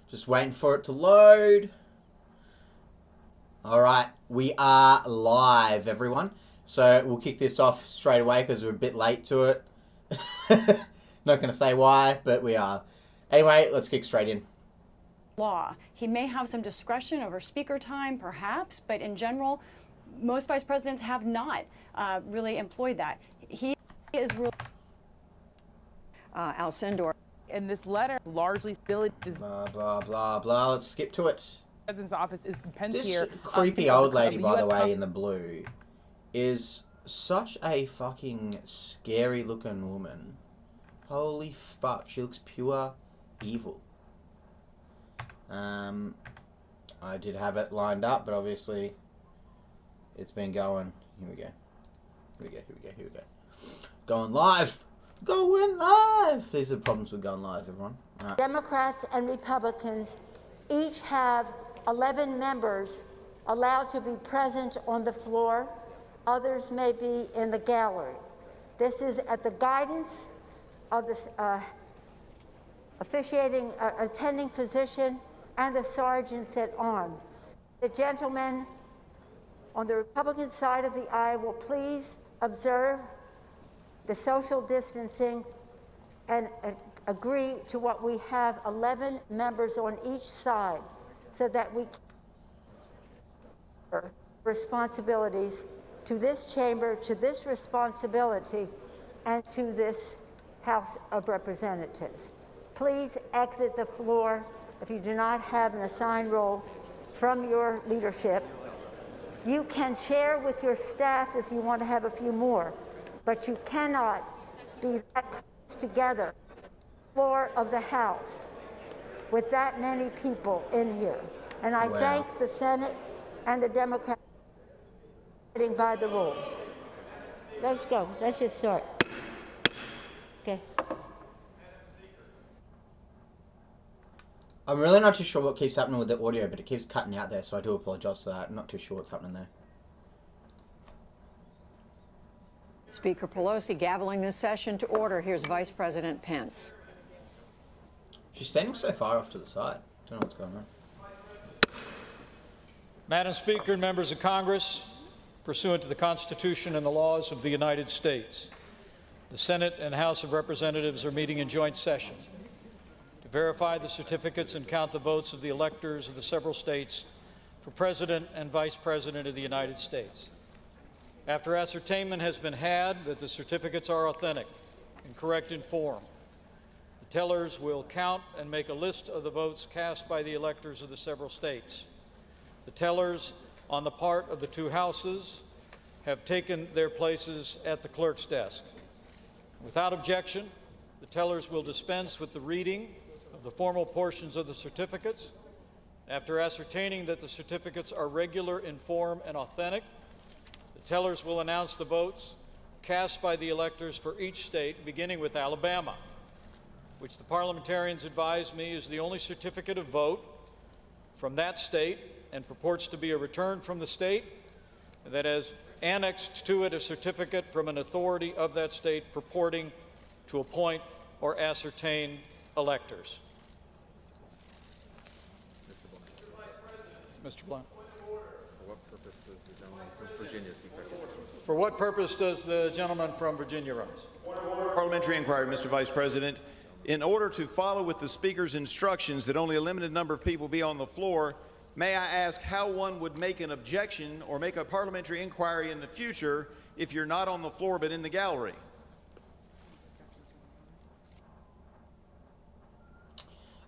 Just waiting for it to load. Alright, we are live, everyone. So we'll kick this off straight away because we're a bit late to it. Not going to say why, but we are. Anyway, let's kick straight in. Law. He may have some discretion over speaker time, perhaps, but in general, most vice presidents have not really employed that. He is really Alcindor. And this letter largely still is Blah, blah, blah, blah. Let's skip to it. President's office is Pence This here. creepy old lady, by the way, in the blue, is such a fucking scary looking woman. Holy fuck, she looks pure evil. I did have it lined up, but obviously it's been going. Here we go. Here we go, here we go, here we go. Going live! Going live! These are the problems with going live, everyone. Right. Democrats and Republicans each have 11 members allowed to be present on the floor. Others may be in the gallery. This is at the guidance of the attending physician and the sergeants at arms. The gentleman on the Republican side of the aisle will please observe the social distancing and agree to what we have 11 members on each side so that we can responsibilities to this chamber, to this responsibility, and to this House of Representatives. Please exit the floor if you do not have an assigned role from your leadership. You can share with your staff if you want to have a few more, but you cannot be that close together, floor of the House, with that many people in here. And I thank the Senate and the Democrats for getting by the rules. Let's go. Let's just start. Okay. I'm really not too sure what keeps happening with the audio, but it keeps cutting out there, so I do apologise for that. I'm not too sure what's happening there. Speaker Pelosi gaveling this session to order. Here's Vice President Pence. She's standing so far off to the side. Don't know what's going on. Madam Speaker and members of Congress, pursuant to the Constitution and the laws of the United States, the Senate and House of Representatives are meeting in joint session to verify the certificates and count the votes of the electors of the several states for President and Vice President of the United States. After ascertainment has been had that the certificates are authentic and correct in form, the tellers will count and make a list of the votes cast by the electors of the several states. The tellers on the part of the two houses have taken their places at the clerk's desk. Without objection, the tellers will dispense with the reading of the formal portions of the certificates. After ascertaining that the certificates are regular in form and authentic, the tellers will announce the votes cast by the electors for each state, beginning with Alabama, which the parliamentarians advise me is the only certificate of vote from that state and purports to be a return from the state that has annexed to it a certificate from an authority of that state purporting to appoint or ascertain electors. Mr. Blunt. For what purpose does the gentleman from Virginia rise? Parliamentary inquiry, Mr. Vice President. In order to follow with the Speaker's instructions that only a limited number of people be on the floor, may I ask how one would make an objection or make a parliamentary inquiry in the future if you're not on the floor but in the gallery?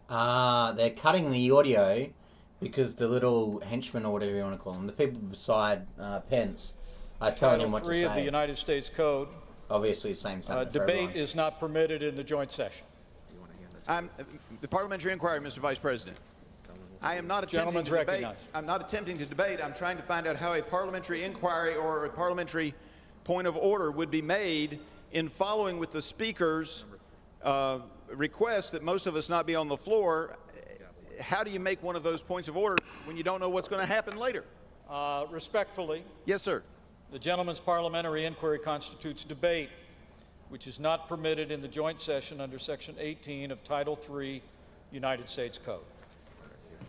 They're cutting the audio because the little henchmen or whatever you want to call them, the people beside Pence, are telling him what to say. Title 3 of the United States Code. Obviously, same statement for Debate everyone. is not permitted in the joint session. The parliamentary inquiry, Mr. Vice President. I am not attempting to debate. I'm not attempting to debate. I'm trying to find out how a parliamentary inquiry or a parliamentary point of order would be made in following with the Speaker's request that most of us not be on the floor. How do you make one of those points of order when you don't know what's going to happen later? Respectfully. Yes, sir. The gentleman's parliamentary inquiry constitutes debate, which is not permitted in the joint session under Section 18 of Title 3 United States Code.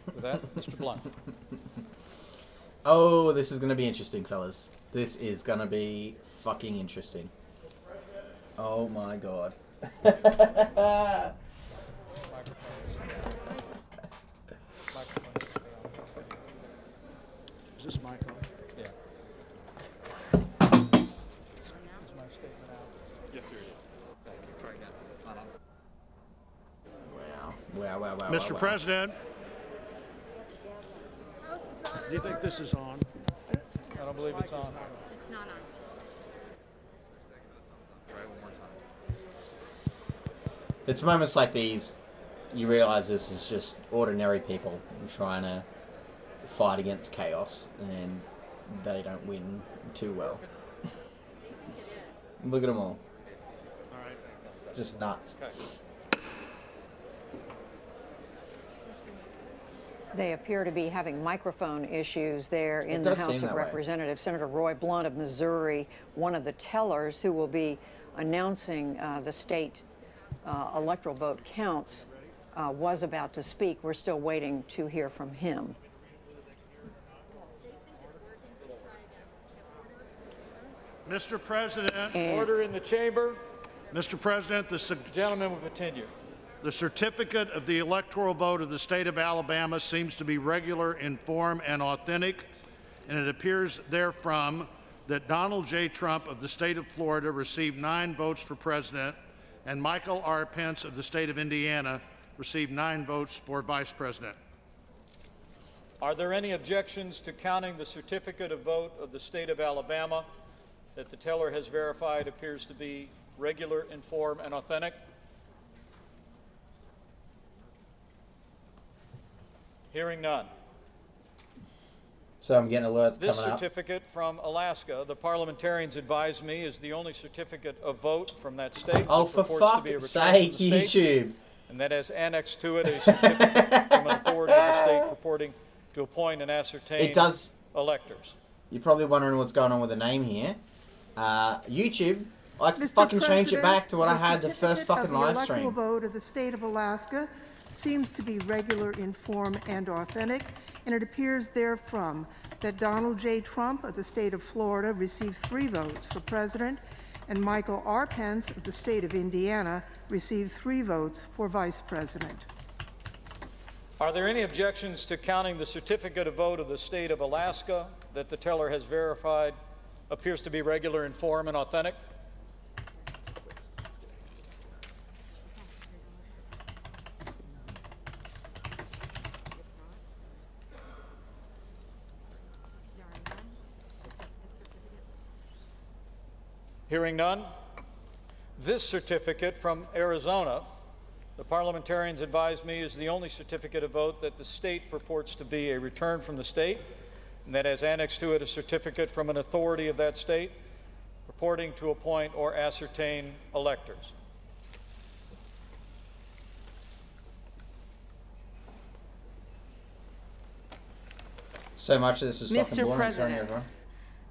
With that, Mr. Blunt. Oh, this is going to be interesting, fellas. This is going to be fucking interesting. Oh my god. Is this mic on? Yeah. Is my statement out? Yes, sir, it is. Thank you. Try again. It's not on. Wow. Mr. wow. President, do you think this is on? I don't believe it's on. It's not on. It's moments like these, you realise this is just ordinary people trying to fight against chaos, and they don't win too well. Look at them all. All right. Just nuts. Okay. They appear to be having microphone issues there in It the does House seem of that way. Representatives. Senator Roy Blunt of Missouri, one of the tellers who will be announcing the state electoral vote counts, was about to speak. We're still waiting to hear from him. Mr. President, Order in the chamber. Mr. President, Gentlemen will continue. the certificate of the electoral vote of the state of Alabama seems to be regular in form and authentic, and it appears therefrom that Donald J. Trump of the state of Florida received 9 votes for president, and Michael R. Pence of the state of Indiana received 9 votes for vice president. Are there any objections to counting the certificate of vote of the state of Alabama that the teller has verified appears to be regular in form and authentic? Hearing none. So I'm getting alerts This coming up. certificate from Alaska, the parliamentarians advise me, is the only certificate of vote from that state. Oh, which for purports to be a fuck's return sake, from the state, YouTube. and that has annexed to it a certificate from an authority of the state purporting to appoint and ascertain It does. electors. You're probably wondering what's going on with the name here. YouTube likes to Mr. fucking change it President, back to what I had the certificate first fucking of the live electoral stream. vote of the state of Alaska seems to be regular in form and authentic, and it appears therefrom that Donald J. Trump of the state of Florida received 3 votes for president, and Michael R. Pence of the state of Indiana received 3 votes for vice president. Are there any objections to counting the certificate of vote of the state of Alaska that the teller has verified appears to be regular in form and authentic? Hearing none, this certificate from Arizona, the parliamentarians advise me, is the only certificate of vote that the state purports to be a return from the state, and that has annexed to it a certificate from an authority of that state purporting to appoint or ascertain electors. So much of this is fucking Mr. boring. Sorry, President, everyone.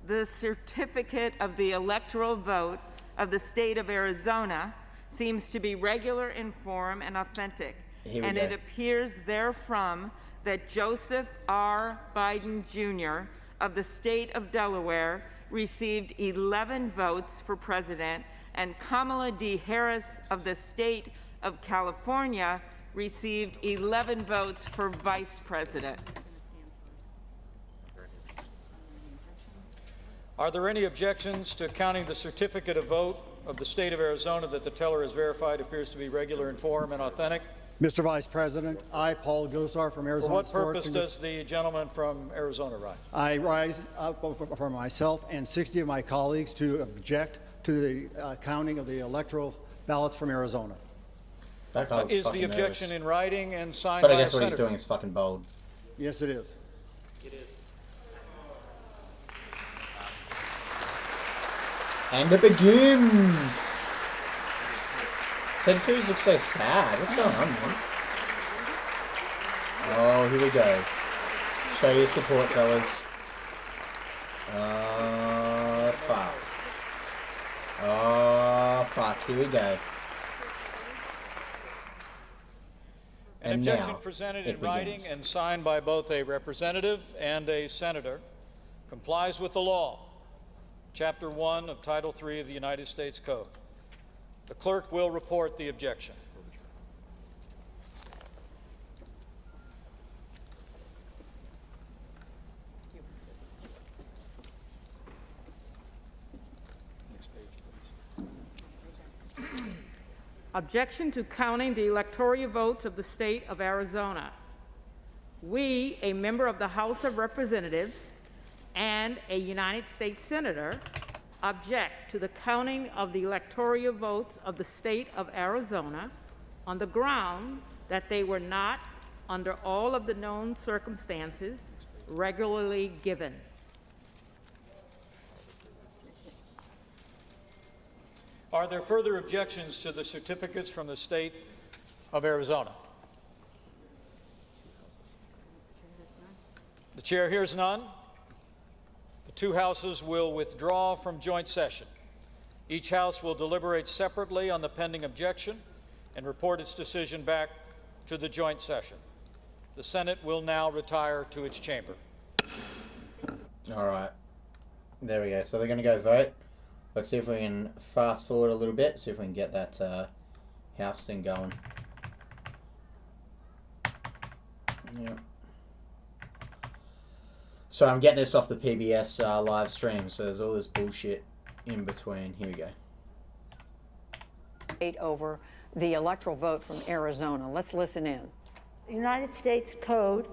the certificate of the electoral vote of the state of Arizona seems to be regular in form and authentic, Here we and go. it appears therefrom that Joseph R. Biden Jr. of the state of Delaware received 11 votes for president, and Kamala D. Harris of the state of California received 11 votes for vice president. Are there any objections to counting the certificate of vote of the state of Arizona that the teller has verified appears to be regular in form and authentic? Mr. Vice President, I, Paul Gosar from For Arizona. what purpose does the gentleman from Arizona rise? I rise up for myself and 60 of my colleagues to object to the counting of the electoral ballots from Arizona. That guy looks Is fucking the objection nervous. in writing and signed But by I a guess what he's senator? doing is fucking bold. Yes, it is. And it begins! Ted Cruz looks so sad. What's going on, man? Oh, here we go. Show your support, fellas. Fuck. Oh, fuck. Here we go. An And objection now presented it in writing begins. and signed by both a representative and a senator complies with the law, Chapter 1 of Title 3 of the United States Code. The clerk will report the objection. Objection to counting the electoral votes of the state of Arizona. We, a member of the House of Representatives and a United States Senator, object to the counting of the electoral votes of the state of Arizona on the ground that they were not, under all of the known circumstances, regularly given. Are there further objections to the certificates from the state of Arizona? The chair hears none. The two houses will withdraw from joint session. Each house will deliberate separately on the pending objection and report its decision back to the joint session. The Senate will now retire to its chamber. All right. There we go. So they're going to go vote. Let's see if we can fast forward a little bit, see if we can get that house thing going. Yeah. So I'm getting this off the PBS live stream, so there's all this bullshit in between. Here we go. Over the electoral vote from Arizona. Let's listen in. United States Code,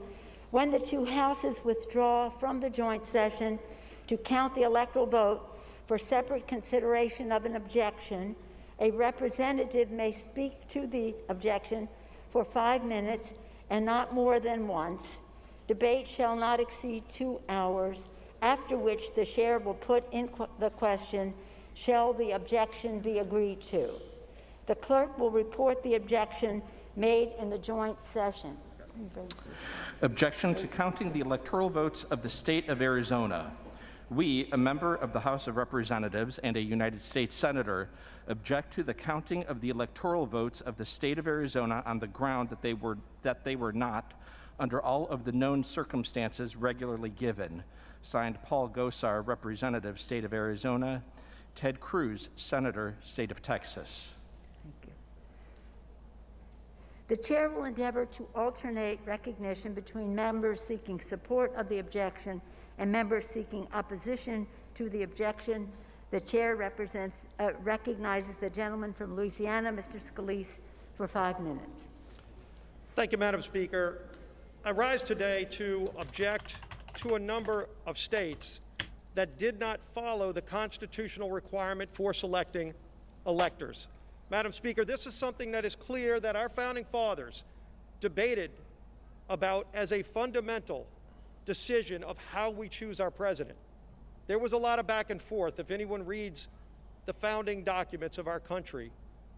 when the two houses withdraw from the joint session to count the electoral vote for separate consideration of an objection, a representative may speak to the objection for 5 minutes and not more than once. Debate shall not exceed 2 hours, after which the chair will put in the question, shall the objection be agreed to? The clerk will report the objection made in the joint session. Objection to counting the electoral votes of the state of Arizona. We, a member of the House of Representatives and a United States Senator, object to the counting of the electoral votes of the state of Arizona on the ground that they were not, under all of the known circumstances, regularly given. Signed, Paul Gosar, Representative, State of Arizona. Ted Cruz, Senator, State of Texas. Thank you. The chair will endeavor to alternate recognition between members seeking support of the objection and members seeking opposition to the objection. The chair recognizes the gentleman from Louisiana, Mr. Scalise, for 5 minutes. Thank you, Madam Speaker. I rise today to object to a number of states that did not follow the constitutional requirement for selecting electors. Madam Speaker, this is something that is clear that our founding fathers debated about as a fundamental decision of how we choose our president. There was a lot of back and forth, if anyone reads the founding documents of our country,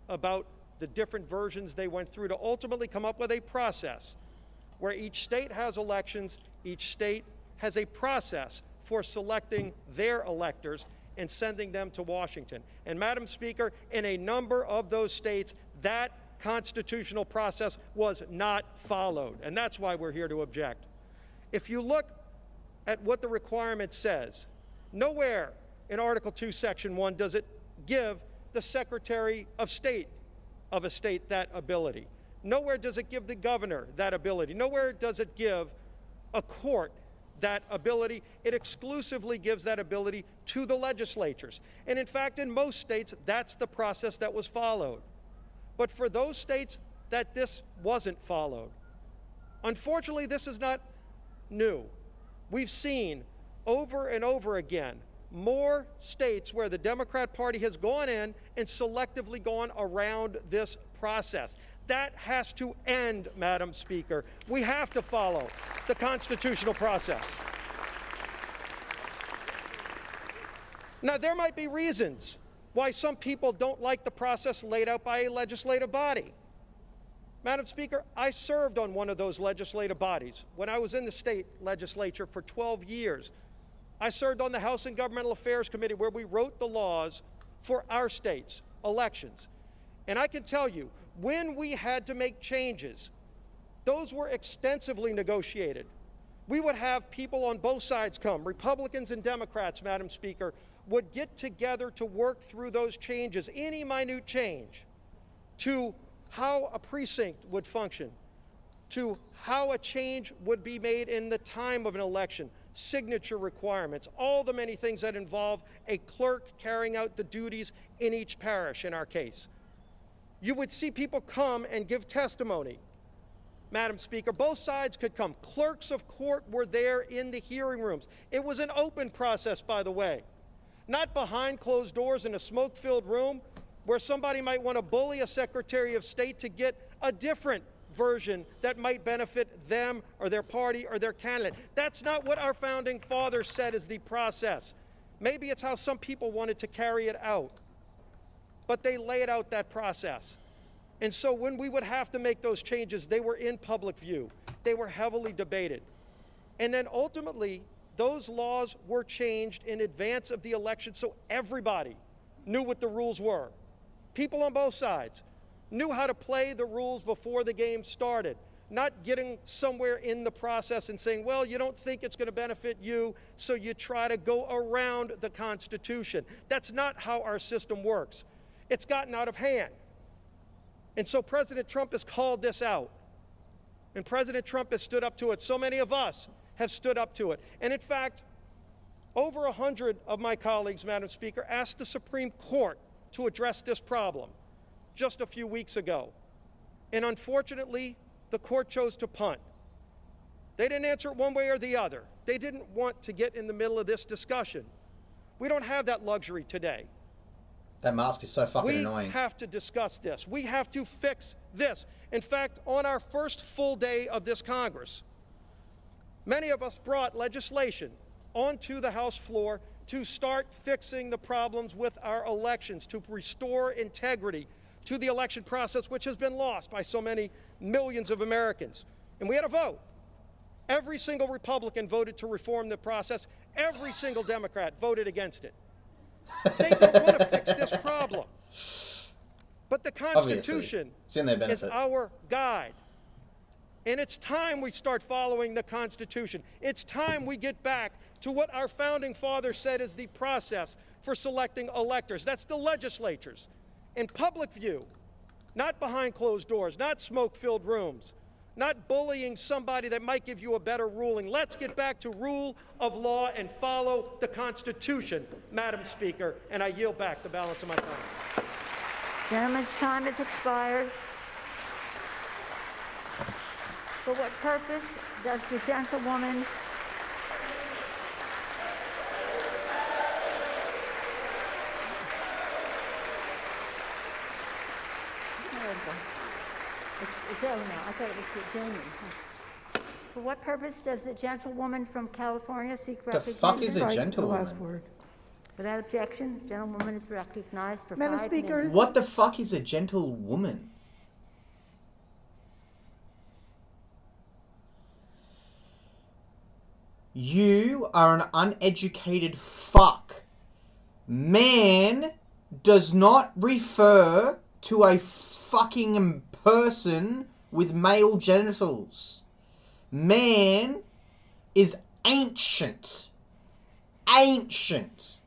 about the different versions they went through to ultimately come up with a process where each state has elections, each state has a process for selecting their electors and sending them to Washington. And Madam Speaker, in a number of those states, that constitutional process was not followed, and that's why we're here to object. If you look at what the requirement says, nowhere in Article 2, Section 1 does it give the Secretary of State of a state that ability. Nowhere does it give the governor that ability. Nowhere does it give a court that ability. It exclusively gives that ability to the legislatures. And in fact, in most states, that's the process that was followed. But for those states that this wasn't followed, unfortunately, this is not new. We've seen over and over again more states where the Democrat Party has gone in and selectively gone around this process. That has to end, Madam Speaker. We have to follow the constitutional process. Now, there might be reasons why some people don't like the process laid out by a legislative body. Madam Speaker, I served on one of those legislative bodies when I was in the state legislature for 12 years. I served on the House and Governmental Affairs Committee where we wrote the laws for our state's elections. And I can tell you, when we had to make changes Those were extensively negotiated. We would have people on both sides come, Republicans and Democrats, Madam Speaker, would get together to work through those changes, any minute change, to how a precinct would function, to how a change would be made in the time of an election, signature requirements, all the many things that involve a clerk carrying out the duties in each parish, in our case. You would see people come and give testimony. Madam Speaker, both sides could come. Clerks of court were there in the hearing rooms. It was an open process, by the way, not behind closed doors in a smoke-filled room where somebody might want to bully a Secretary of State to get a different version that might benefit them or their party or their candidate. That's not what our founding fathers said is the process. Maybe it's how some people wanted to carry it out, but they laid out that process. And so when we would have to make those changes, they were in public view. They were heavily debated. And then ultimately, those laws were changed in advance of the election so everybody knew what the rules were. People on both sides knew how to play the rules before the game started, not getting somewhere in the process and saying, well, you don't think it's going to benefit you, so you try to go around the Constitution. That's not how our system works. It's gotten out of hand. And so President Trump has called this out. And President Trump has stood up to it. So many of us have stood up to it. And in fact, over 100 of my colleagues, Madam Speaker, asked the Supreme Court to address this problem just a few weeks ago. And unfortunately, the court chose to punt. They didn't answer it one way or the other. They didn't want to get in the middle of this discussion. We don't have that luxury today. That mask is so fucking annoying. We have to discuss this. We have to fix this. In fact, on our first full day of this Congress, many of us brought legislation onto the House floor to start fixing the problems with our elections, to restore integrity to the election process, which has been lost by so many millions of Americans. And we had a vote. Every single Republican voted to reform the process. Every single Democrat voted against it. They don't want to fix this problem. But the Constitution is our guide. And it's time we start following the Constitution. It's time we get back to what our founding fathers said is the process for selecting electors. That's the legislatures. In public view, not behind closed doors, not smoke-filled rooms, not bullying somebody that might give you a better ruling. Let's get back to rule of law and follow the Constitution, Madam Speaker, and I yield back the balance of my time. Gentleman's time has expired. For what purpose does the gentlewoman It's over now. I thought it was Jamie. For what purpose does the gentlewoman from California seek recognition? The fuck is a gentlewoman? Last word. Without objection, gentlewoman is recognized for Madam 5 Speaker. minutes. What the fuck is a gentlewoman? You are an uneducated fuck. Man does not refer to a fucking person with male genitals. Man is ancient. Ancient.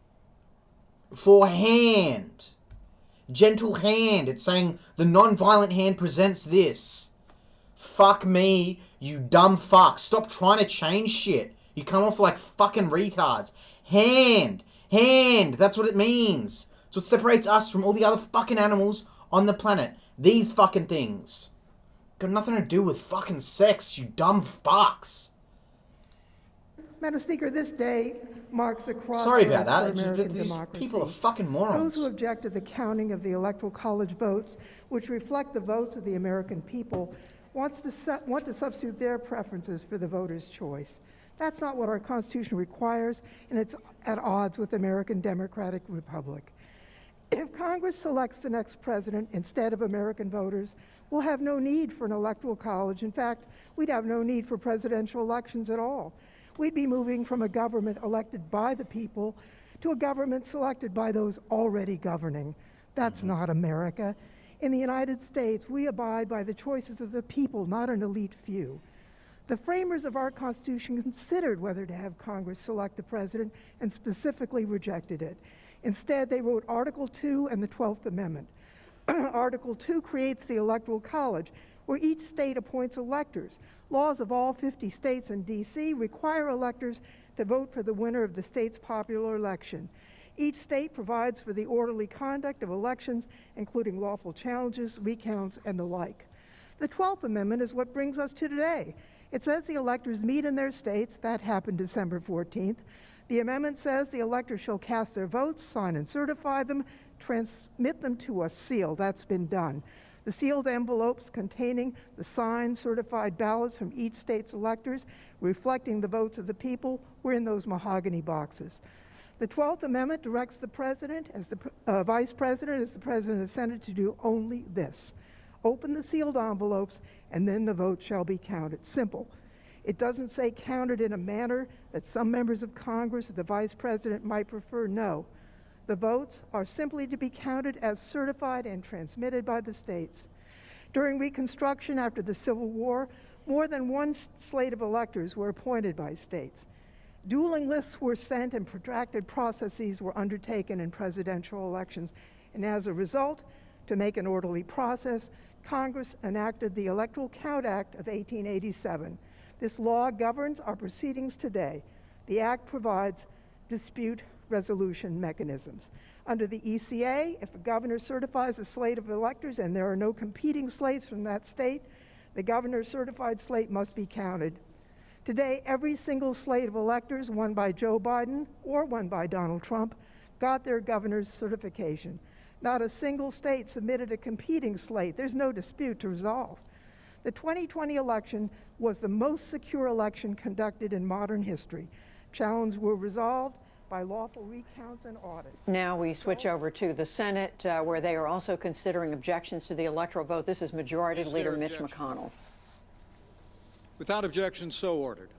For hand. Gentle hand. It's saying the non-violent hand presents this. Fuck me, you dumb fuck. Stop trying to change shit. You come off like fucking retards. Hand. Hand. That's what it means. It's what separates us from all the other fucking animals on the planet. These fucking things. Got nothing to do with fucking sex, you dumb fucks. Madam Speaker, this day marks a crossroads Sorry about that. for American These democracy. people are fucking morons. Those who object to the counting of the Electoral College votes, which reflect the votes of the American people, want to substitute their preferences for the voter's choice. That's not what our Constitution requires, and it's at odds with the American Democratic Republic. If Congress selects the next president instead of American voters, we'll have no need for an electoral college. In fact, we'd have no need for presidential elections at all. We'd be moving from a government elected by the people to a government selected by those already governing. That's not America. In the United States, we abide by the choices of the people, not an elite few. The framers of our Constitution considered whether to have Congress select the president and specifically rejected it. Instead, they wrote Article 2 and the 12th Amendment. Article 2 creates the Electoral College, where each state appoints electors. Laws of all 50 states and D.C. require electors to vote for the winner of the state's popular election. Each state provides for the orderly conduct of elections, including lawful challenges, recounts, and the like. The 12th Amendment is what brings us to today. It says the electors meet in their states. That happened December 14th. The amendment says the electors shall cast their votes, sign and certify them, transmit them to a seal. That's been done. The sealed envelopes containing the signed, certified ballots from each state's electors, reflecting the votes of the people, were in those mahogany boxes. The 12th Amendment directs the President, as the Vice President, as the President of the Senate, to do only this: open the sealed envelopes, and then the vote shall be counted. Simple. It doesn't say counted in a manner that some members of Congress or the Vice President might prefer. No. The votes are simply to be counted as certified and transmitted by the states. During Reconstruction after the Civil War, more than one slate of electors were appointed by states. Dueling lists were sent and protracted processes were undertaken in presidential elections. And as a result, to make an orderly process, Congress enacted the Electoral Count Act of 1887. This law governs our proceedings today. The act provides dispute resolution mechanisms. Under the ECA, if a governor certifies a slate of electors and there are no competing slates from that state, the governor's certified slate must be counted. Today, every single slate of electors, won by Joe Biden or won by Donald Trump, got their governor's certification. Not a single state submitted a competing slate. There's no dispute to resolve. The 2020 election was the most secure election conducted in modern history. Challenges were resolved by lawful recounts and audits. Now we switch over to the Senate, where they are also considering objections to the electoral vote. This is Majority Leader Mitch McConnell. Without objection, so ordered.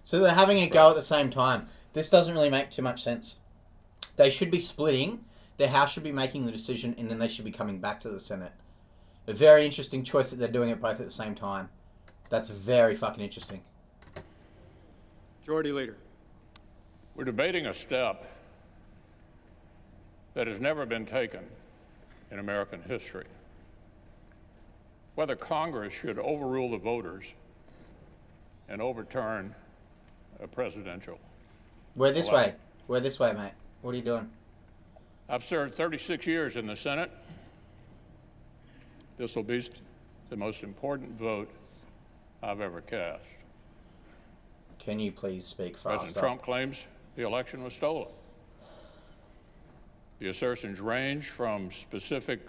So they're having a go at the same time. This doesn't really make too much sense. They should be splitting. The House should be making the decision, and then they should be coming back to the Senate. A very interesting choice that they're doing it both at the same time. That's very fucking interesting. Majority Leader. We're debating a step that has never been taken in American history. Whether Congress should overrule the voters and overturn a presidential We're this election. way. We're this way, mate. What are you doing? I've served 36 years in the Senate. This will be the most important vote I've ever cast. Can you please speak faster? President Trump claims the election was stolen. The assertions range from specific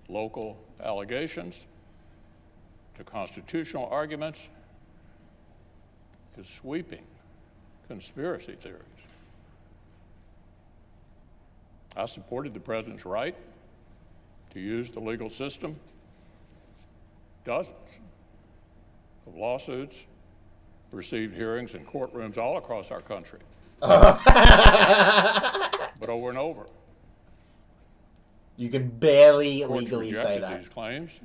local allegations to constitutional arguments to sweeping conspiracy theories. I supported the president's right to use the legal system. Dozens of lawsuits received hearings in courtrooms all across our country. But over and over, you can barely courts legally say rejected that. these claims,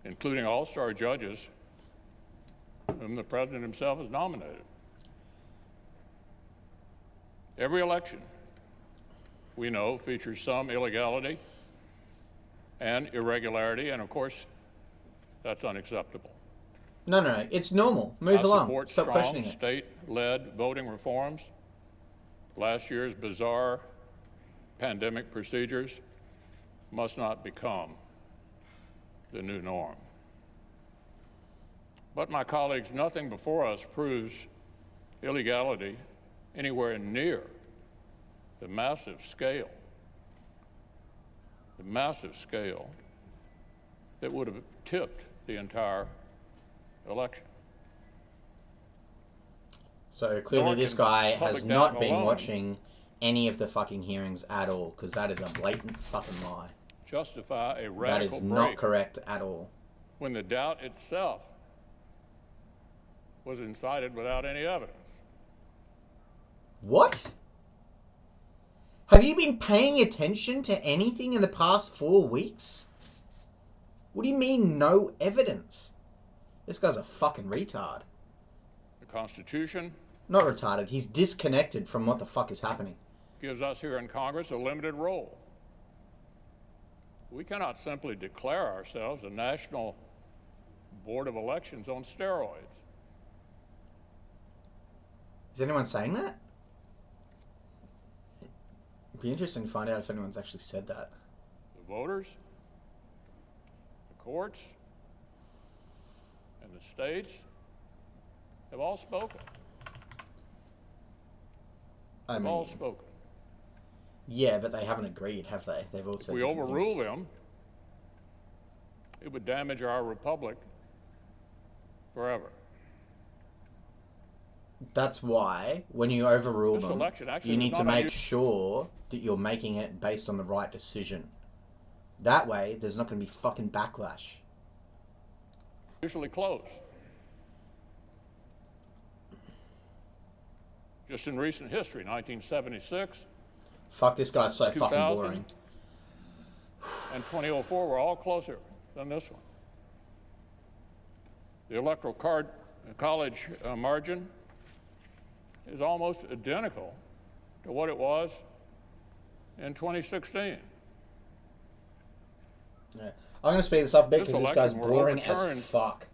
including all-star judges whom the president himself has nominated. Every election, we know, features some illegality and irregularity, and of course, that's unacceptable. No, it's normal. Move along. Support Stop strong questioning it. state-led voting reforms. Last year's bizarre pandemic procedures must not become the new norm. But my colleagues, nothing before us proves illegality anywhere near the massive scale that would have tipped the entire election. So clearly Nor this can guy has public not doubt been alone watching any of the fucking hearings at all, because that is a blatant fucking lie. justify a That radical is not break correct at all. when the doubt itself was incited without any evidence. What? Have you been paying attention to anything in the past 4 weeks? What do you mean, no evidence? This guy's a fucking retard. The Constitution Not retarded, he's disconnected from what the fuck is happening. gives us here in Congress a limited role. We cannot simply declare ourselves a national board of elections on steroids. Is anyone saying that? It'd be interesting to find out if anyone's actually said that. The voters, the courts, and the states have all spoken. I mean, all spoken. Yeah, but they haven't agreed, have they? They've all said If we different overrule things. them, it would damage our republic forever. That's why, when you overrule This them, election actually you was need to not make unusual. sure that you're making it based on the right decision. That way, there's not going to be fucking backlash. Usually close. Just in recent history, 1976, Fuck, this guy's so fucking 2000, boring. and 2004 were all closer than this one. The electoral college margin is almost identical to what it was in 2016. Yeah. I'm going to speed this up a bit This because this guy's election will boring as overturn fuck.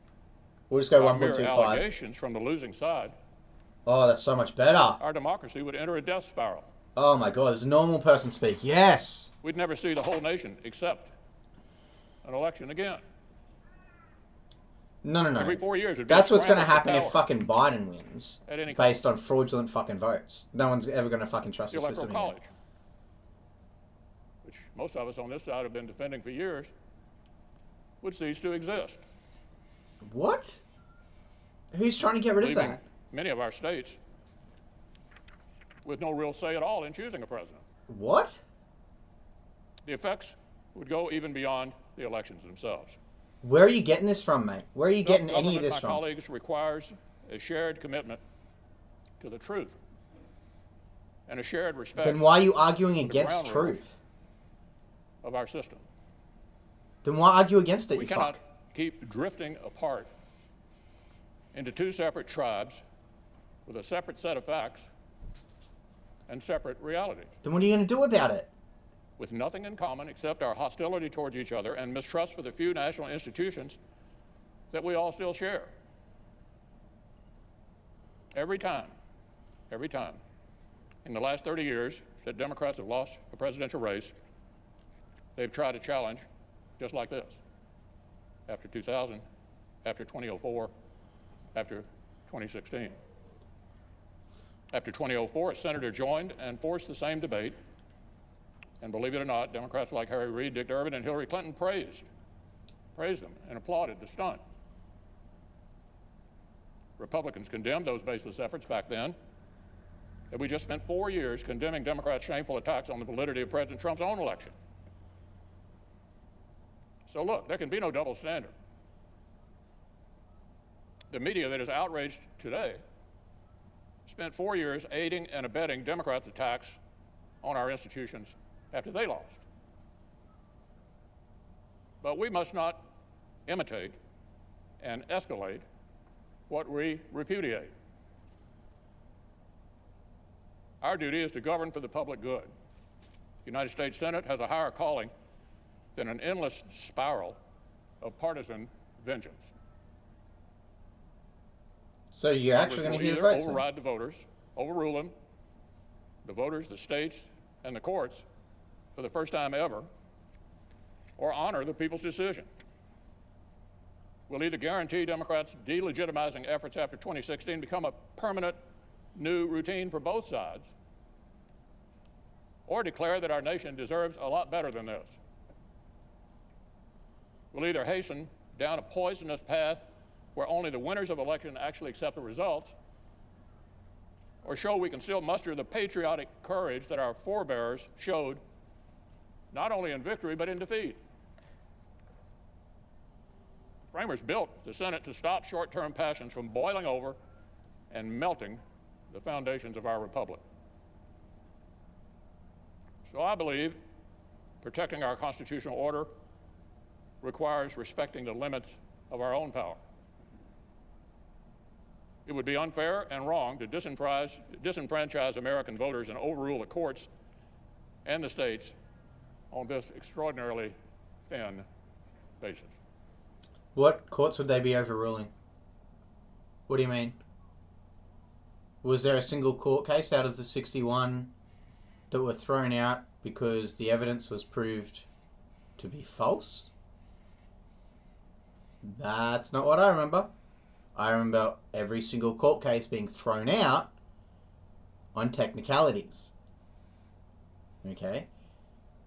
We'll just go Our mere 1.25. allegations from the losing side, Oh, that's so much better. our democracy would enter a death spiral. Oh my god, there's a normal person speak. Yes! We'd never see the whole nation accept an election again. No. Every 4 years, it'd be That's a what's going to scramble for happen if power. fucking Biden wins. At any Based on fraudulent fucking votes. No one's ever going to fucking trust The the electoral system again. college, which most of us on this side have been defending for years, would cease to exist. What? Who's trying to get rid of leaving that? many of our states with no real say at all in choosing a president. What? The effects would go even beyond the elections themselves. Where are you getting this from, mate? Where are you getting any of this My from? colleagues requires a shared commitment to the truth and a shared respect Then why are you arguing for the against ground rules truth? of our system. Then why argue against it, We you cannot fuck? keep drifting apart into two separate tribes with a separate set of facts and separate realities, Then what are you going to do about it? with nothing in common except our hostility towards each other and mistrust for the few national institutions that we all still share. Every time, in the last 30 years that Democrats have lost a presidential race, they've tried to challenge just like this. After 2000, after 2004, after 2016. After 2004, a senator joined and forced the same debate. And believe it or not, Democrats like Harry Reid, Dick Durbin, and Hillary Clinton praised them and applauded the stunt. Republicans condemned those baseless efforts back then. And we just spent 4 years condemning Democrats' shameful attacks on the validity of President Trump's own election. So look, there can be no double standard. The media that is outraged today spent 4 years aiding and abetting Democrats' attacks on our institutions after they lost. But we must not imitate and escalate what we repudiate. Our duty is to govern for the public good. The United States Senate has a higher calling than an endless spiral of partisan vengeance. So you're actually going to hear the Congress will votes either then? override the voters, overrule them, the voters, the states, and the courts for the first time ever, or honor the people's decision. We'll either guarantee Democrats' delegitimizing efforts after 2016 become a permanent new routine for both sides, or declare that our nation deserves a lot better than this. We'll either hasten down a poisonous path where only the winners of election actually accept the results, or show we can still muster the patriotic courage that our forebears showed not only in victory but in defeat. Framers built the Senate to stop short-term passions from boiling over and melting the foundations of our republic. So I believe protecting our constitutional order requires respecting the limits of our own power. It would be unfair and wrong to disenfranchise American voters and overrule the courts and the states on this extraordinarily thin basis. What courts would they be overruling? What do you mean? Was there a single court case out of the 61 that were thrown out because the evidence was proved to be false? That's not what I remember. I remember every single court case being thrown out on technicalities. Okay?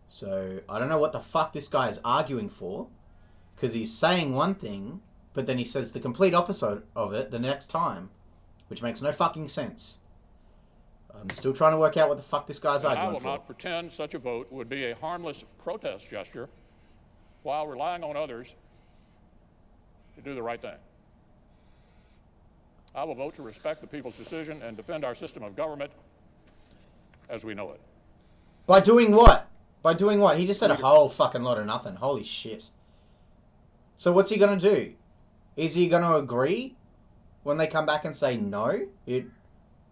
So, I don't know what the fuck this guy is arguing for, because he's saying one thing, but then he says the complete opposite of it the next time, which makes no fucking sense. I'm still trying to work out what the fuck this guy's arguing for. I will not pretend such a vote would be a harmless protest gesture while relying on others to do the right thing. I will vote to respect the people's decision and defend our system of government as we know it. By doing what? By doing what? He just said a whole fucking lot of nothing. Holy shit. So what's he going to do? Is he going to agree when they come back and say, no,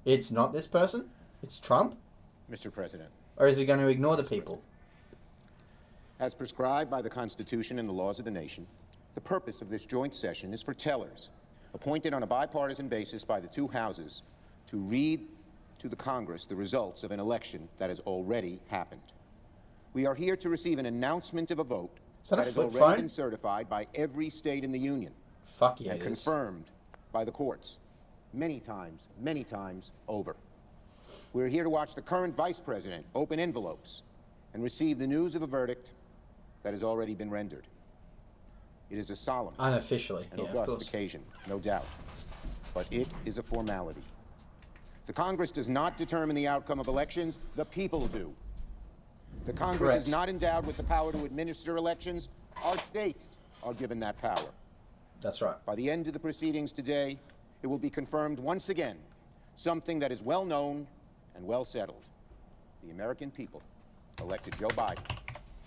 it's not this person? It's Trump? Mr. President. Or is he going to ignore the people? As prescribed by the Constitution and the laws of the nation, the purpose of this joint session is for tellers, appointed on a bipartisan basis by the two houses, to read to the Congress the results of an election that has already happened. We are here to receive an announcement of a vote that has already been certified by every state in the Union. Fuck yeah, and confirmed by the courts many times over. We're here to watch the current vice president open envelopes and receive the news of a verdict that has already been rendered. It is a solemn, unofficially, and august occasion, no doubt, but it is a formality. The Congress does not determine the outcome of elections, the people do. The Congress is not endowed with the power to administer elections. Our states are given that power. That's right. By the end of the proceedings today, it will be confirmed once again, something that is well known and well settled. The American people elected Joe Biden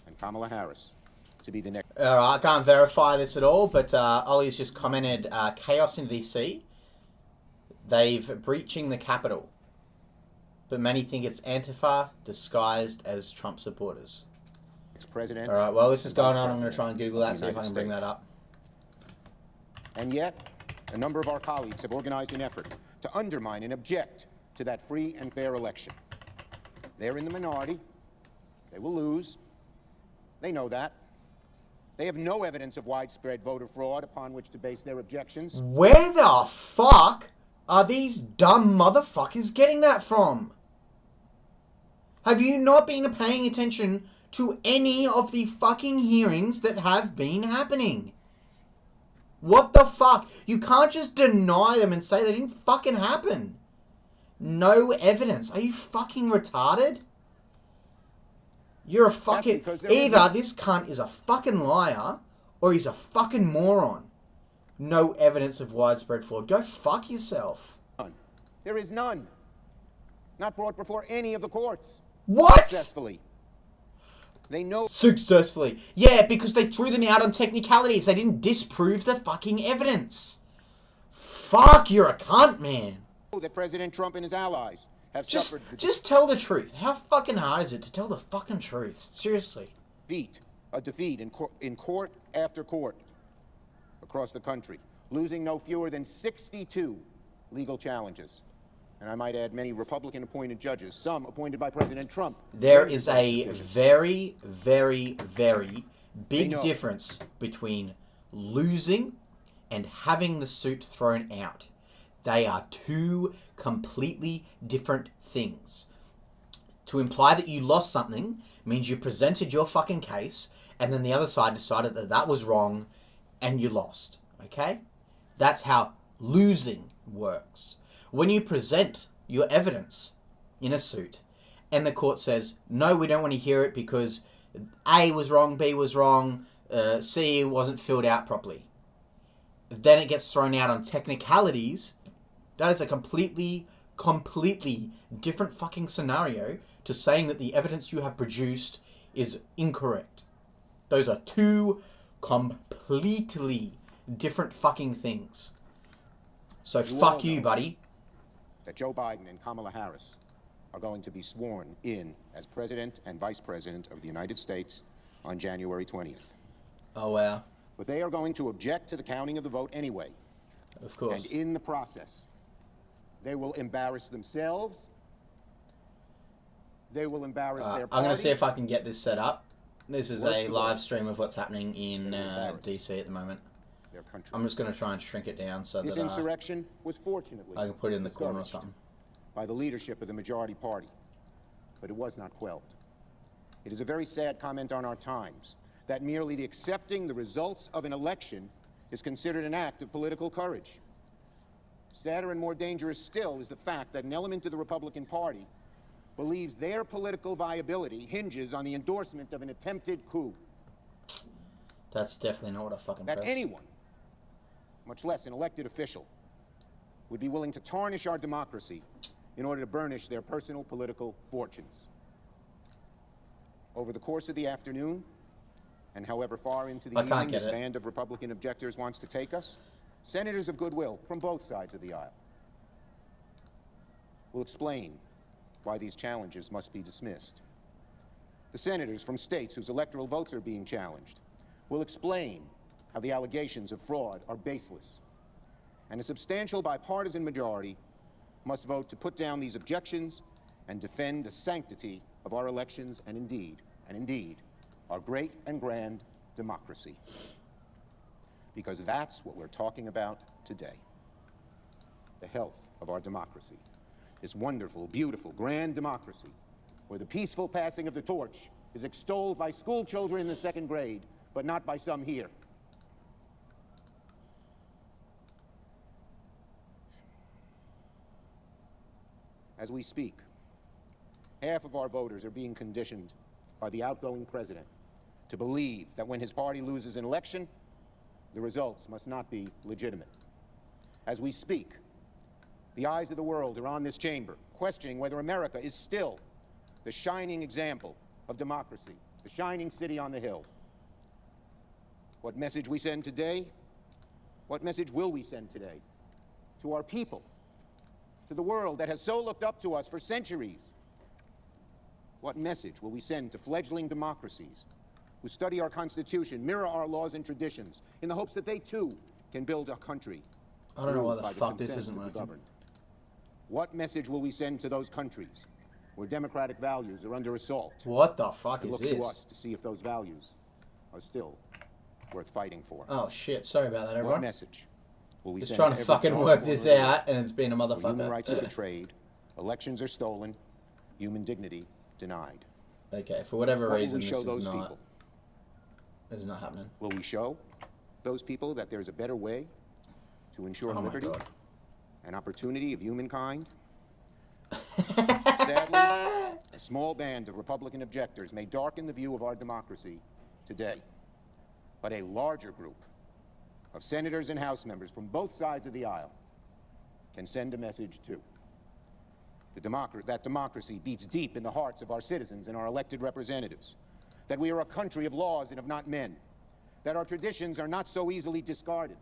and Kamala Harris to be the next. I can't verify this at all, but Ollie's just commented, chaos in DC. They've breaching the Capitol. But many think it's Antifa disguised as Trump supporters. Ex-president. All right, well, this is going on. I'm going to try and Google that, see if I can bring that up. And yet, a number of our colleagues have organized an effort to undermine and object to that free and fair election. They're in the minority. They will lose. They know that. They have no evidence of widespread voter fraud upon which to base their objections. Where the fuck are these dumb motherfuckers getting that from? Have you not been paying attention to any of the fucking hearings that have been happening? What the fuck? You can't just deny them and say they didn't fucking happen. No evidence. Are you fucking retarded? You're a fucking... Either this cunt is a fucking liar or he's a fucking moron. No evidence of widespread fraud. Go fuck yourself. There is none. Not brought before any of the courts. What? Successfully. They know... Successfully. Yeah, because they threw them out on technicalities. They didn't disprove the fucking evidence. Fuck, you're a cunt, man. That President Trump and his allies have suffered... Just tell the truth. How fucking hard is it to tell the fucking truth? Seriously. A defeat in court after court across the country, losing no fewer than 62 legal challenges. And I might add many Republican-appointed judges, some appointed by President Trump. There is a very, very, very big difference between losing and having the suit thrown out. They are two completely different things. To imply that you lost something means you presented your fucking case and then the other side decided that that was wrong and you lost. Okay? That's how losing works. When you present your evidence in a suit and the court says, no, we don't want to hear it because A was wrong, B was wrong, C wasn't filled out properly. Then it gets thrown out on technicalities. That is a completely different fucking scenario to saying that the evidence you have produced is incorrect. Those are two completely different fucking things. So fuck you, buddy. That Joe Biden and Kamala Harris are going to be sworn in as President and Vice President of the United States on January 20th. Oh, wow. But they are going to object to the counting of the vote anyway. Of course. And in the process, they will embarrass themselves. They will embarrass their party. I'm going to see if I can get this set up. This is a live stream of what's happening in DC at the moment. Their country. I'm just going to try and shrink it down so This that insurrection was fortunately I can put it in the corner or something. By the leadership of the majority party, but it was not quelled. It is a very sad comment on our times that merely the accepting the results of an election is considered an act of political courage. Sadder and more dangerous still is the fact that an element of the Republican Party believes their political viability hinges on the endorsement of an attempted coup. That's definitely not what I fucking That pressed. anyone, much less an elected official, would be willing to tarnish our democracy in order to burnish their personal political fortunes. Over the course of the afternoon, and however far into the evening this band of Republican objectors wants to take us, senators of goodwill from both sides of the aisle will explain why these challenges must be dismissed. The senators from states whose electoral votes are being challenged will explain how the allegations of fraud are baseless. And a substantial bipartisan majority must vote to put down these objections and defend the sanctity of our elections and indeed, our great and grand democracy. Because that's what we're talking about today. The health of our democracy. This wonderful, beautiful, grand democracy where the peaceful passing of the torch is extolled by school children in the 2nd grade, but not by some here. As we speak, half of our voters are being conditioned by the outgoing president to believe that when his party loses an election, the results must not be legitimate. As we speak, the eyes of the world are on this chamber, questioning whether America is still the shining example of democracy, the shining city on the hill. What message we send today? What message will we send today to our people, to the world that has so looked up to us for centuries? What message will we send to fledgling democracies who study our Constitution, mirror our laws and traditions, in the hopes that they too can build a country? I don't know why the fuck this isn't working. What message will we send to those countries where democratic values are under assault? What the fuck is look this? to us to see if those values are still worth fighting for. Oh shit, sorry about that, everyone. What message will we Just send trying to to every fucking dark work corner this of the world out, and it's been a where motherfucker. Human rights are betrayed, elections are stolen, human dignity denied. Okay, for whatever What will reason, we show this those is not. people? This is not happening. Will we show those people that there's a better way to ensure Oh my liberty God. and opportunity of humankind? Sadly, a small band of Republican objectors may darken the view of our democracy today, but a larger group of senators and House members from both sides of the aisle can send a message too. That democracy beats deep in the hearts of our citizens and our elected representatives, that we are a country of laws and of not men, that our traditions are not so easily discarded.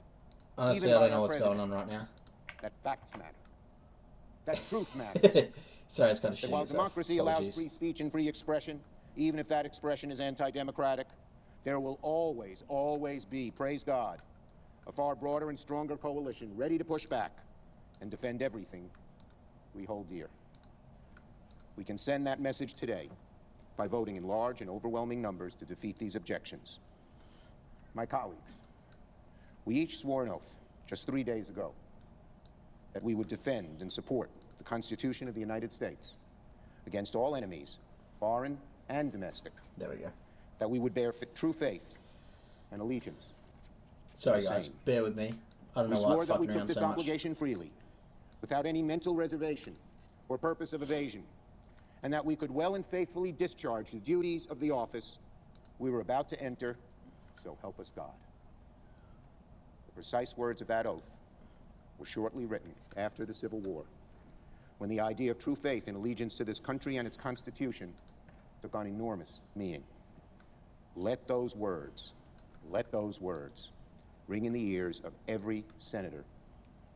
Honestly, I don't know what's going on right now. That facts matter. That truth matters. Sorry, it's kind of That shitty. while democracy allows free speech and free expression, even if that expression is anti-democratic, there will always, always be, praise God, a far broader and stronger coalition ready to push back and defend everything we hold dear. We can send that message today by voting in large and overwhelming numbers to defeat these objections. My colleagues, we each swore an oath just 3 days ago that we would defend and support the Constitution of the United States against all enemies, foreign and domestic. There we go. That we would bear true faith and allegiance. Sorry, guys. Bear with me. I don't know why We swore it's that we fucking took around this so much. obligation freely, without any mental reservation or purpose of evasion, and that we could well and faithfully discharge the duties of the office we were about to enter, so help us God. The precise words of that oath were shortly written after the Civil War, when the idea of true faith and allegiance to this country and its Constitution took on enormous meaning. Let those words ring in the ears of every senator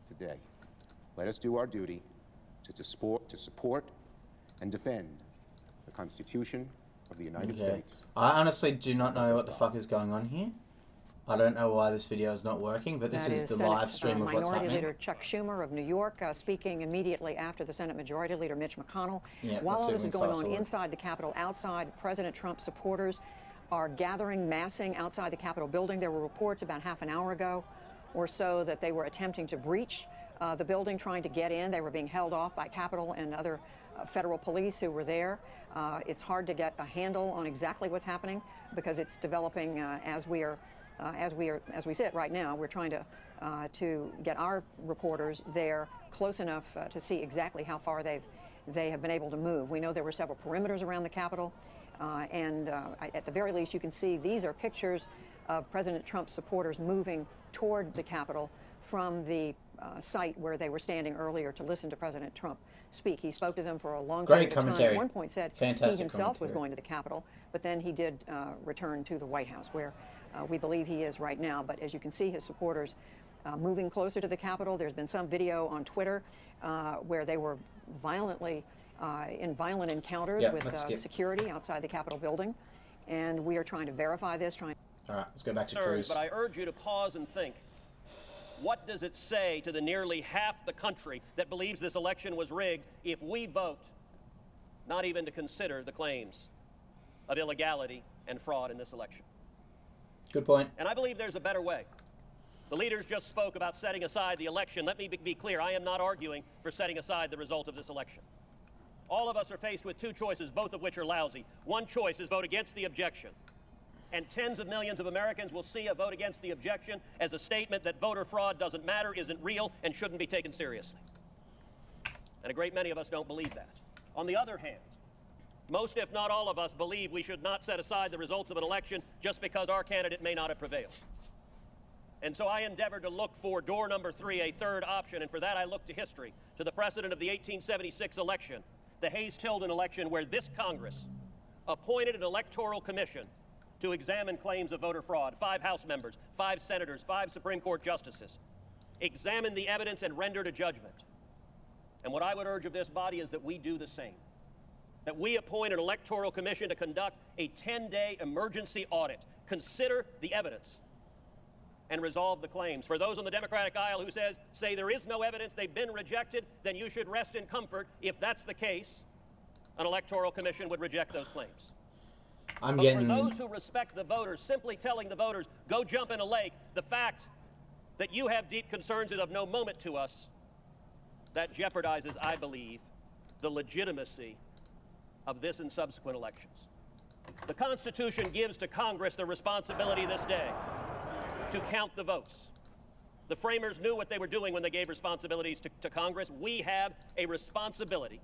today. Let us do our duty to support and defend the Constitution of the United States. I honestly do not know what the fuck is going on here. I don't know why this video is not working, but this is the live stream of what's happening. Minority Leader Chuck Schumer of New York speaking immediately after the Senate Majority Leader Mitch McConnell. While all this is going on inside the Capitol, outside, President Trump's supporters are gathering, massing outside the Capitol building. There were reports about half an hour ago or so that they were attempting to breach the building, trying to get in. They were being held off by Capitol and other federal police who were there. It's hard to get a handle on exactly what's happening because it's developing as we sit right now. We're trying to get our reporters there close enough to see exactly how far they have been able to move. We know there were several perimeters around the Capitol, and at the very least, you can see these are pictures of President Trump's supporters moving toward the Capitol from the site where they were standing earlier to listen to President Trump speak. He spoke to them for a long period of time. At one point said he himself was going to the Capitol, but then he did return to the White House, where we believe he is right now. But as you can see, his supporters moving closer to the Capitol. There's been some video on Twitter where they were violently in violent encounters with security outside the Capitol building, and we are trying to verify this. All right, let's go back to Cruz. But I urge you to pause and think. What does it say to the nearly half the country that believes this election was rigged if we vote not even to consider the claims of illegality and fraud in this election? Good point. And I believe there's a better way. The leaders just spoke about setting aside the election. Let me be clear. I am not arguing for setting aside the result of this election. All of us are faced with two choices, both of which are lousy. One choice is vote against the objection. And tens of millions of Americans will see a vote against the objection as a statement that voter fraud doesn't matter, isn't real, and shouldn't be taken seriously. And a great many of us don't believe that. On the other hand, most, if not all of us, believe we should not set aside the results of an election just because our candidate may not have prevailed. And so I endeavored to look for door number 3, a third option, and for that I looked to history, to the precedent of the 1876 election, the Hayes-Tilden election, where this Congress appointed an electoral commission to examine claims of voter fraud. 5 House members, 5 senators, 5 Supreme Court justices examined the evidence and rendered a judgment. And what I would urge of this body is that we do the same. That we appoint an electoral commission to conduct a 10-day emergency audit, consider the evidence, and resolve the claims. For those on the Democratic aisle who say there is no evidence, they've been rejected, then you should rest in comfort. If that's the case, an electoral commission would reject those claims. But for those who respect the voters, simply telling the voters, go jump in a lake, the fact that you have deep concerns is of no moment to us. That jeopardizes, I believe, the legitimacy of this and subsequent elections. The Constitution gives to Congress the responsibility this day to count the votes. The framers knew what they were doing when they gave responsibilities to Congress. We have a responsibility,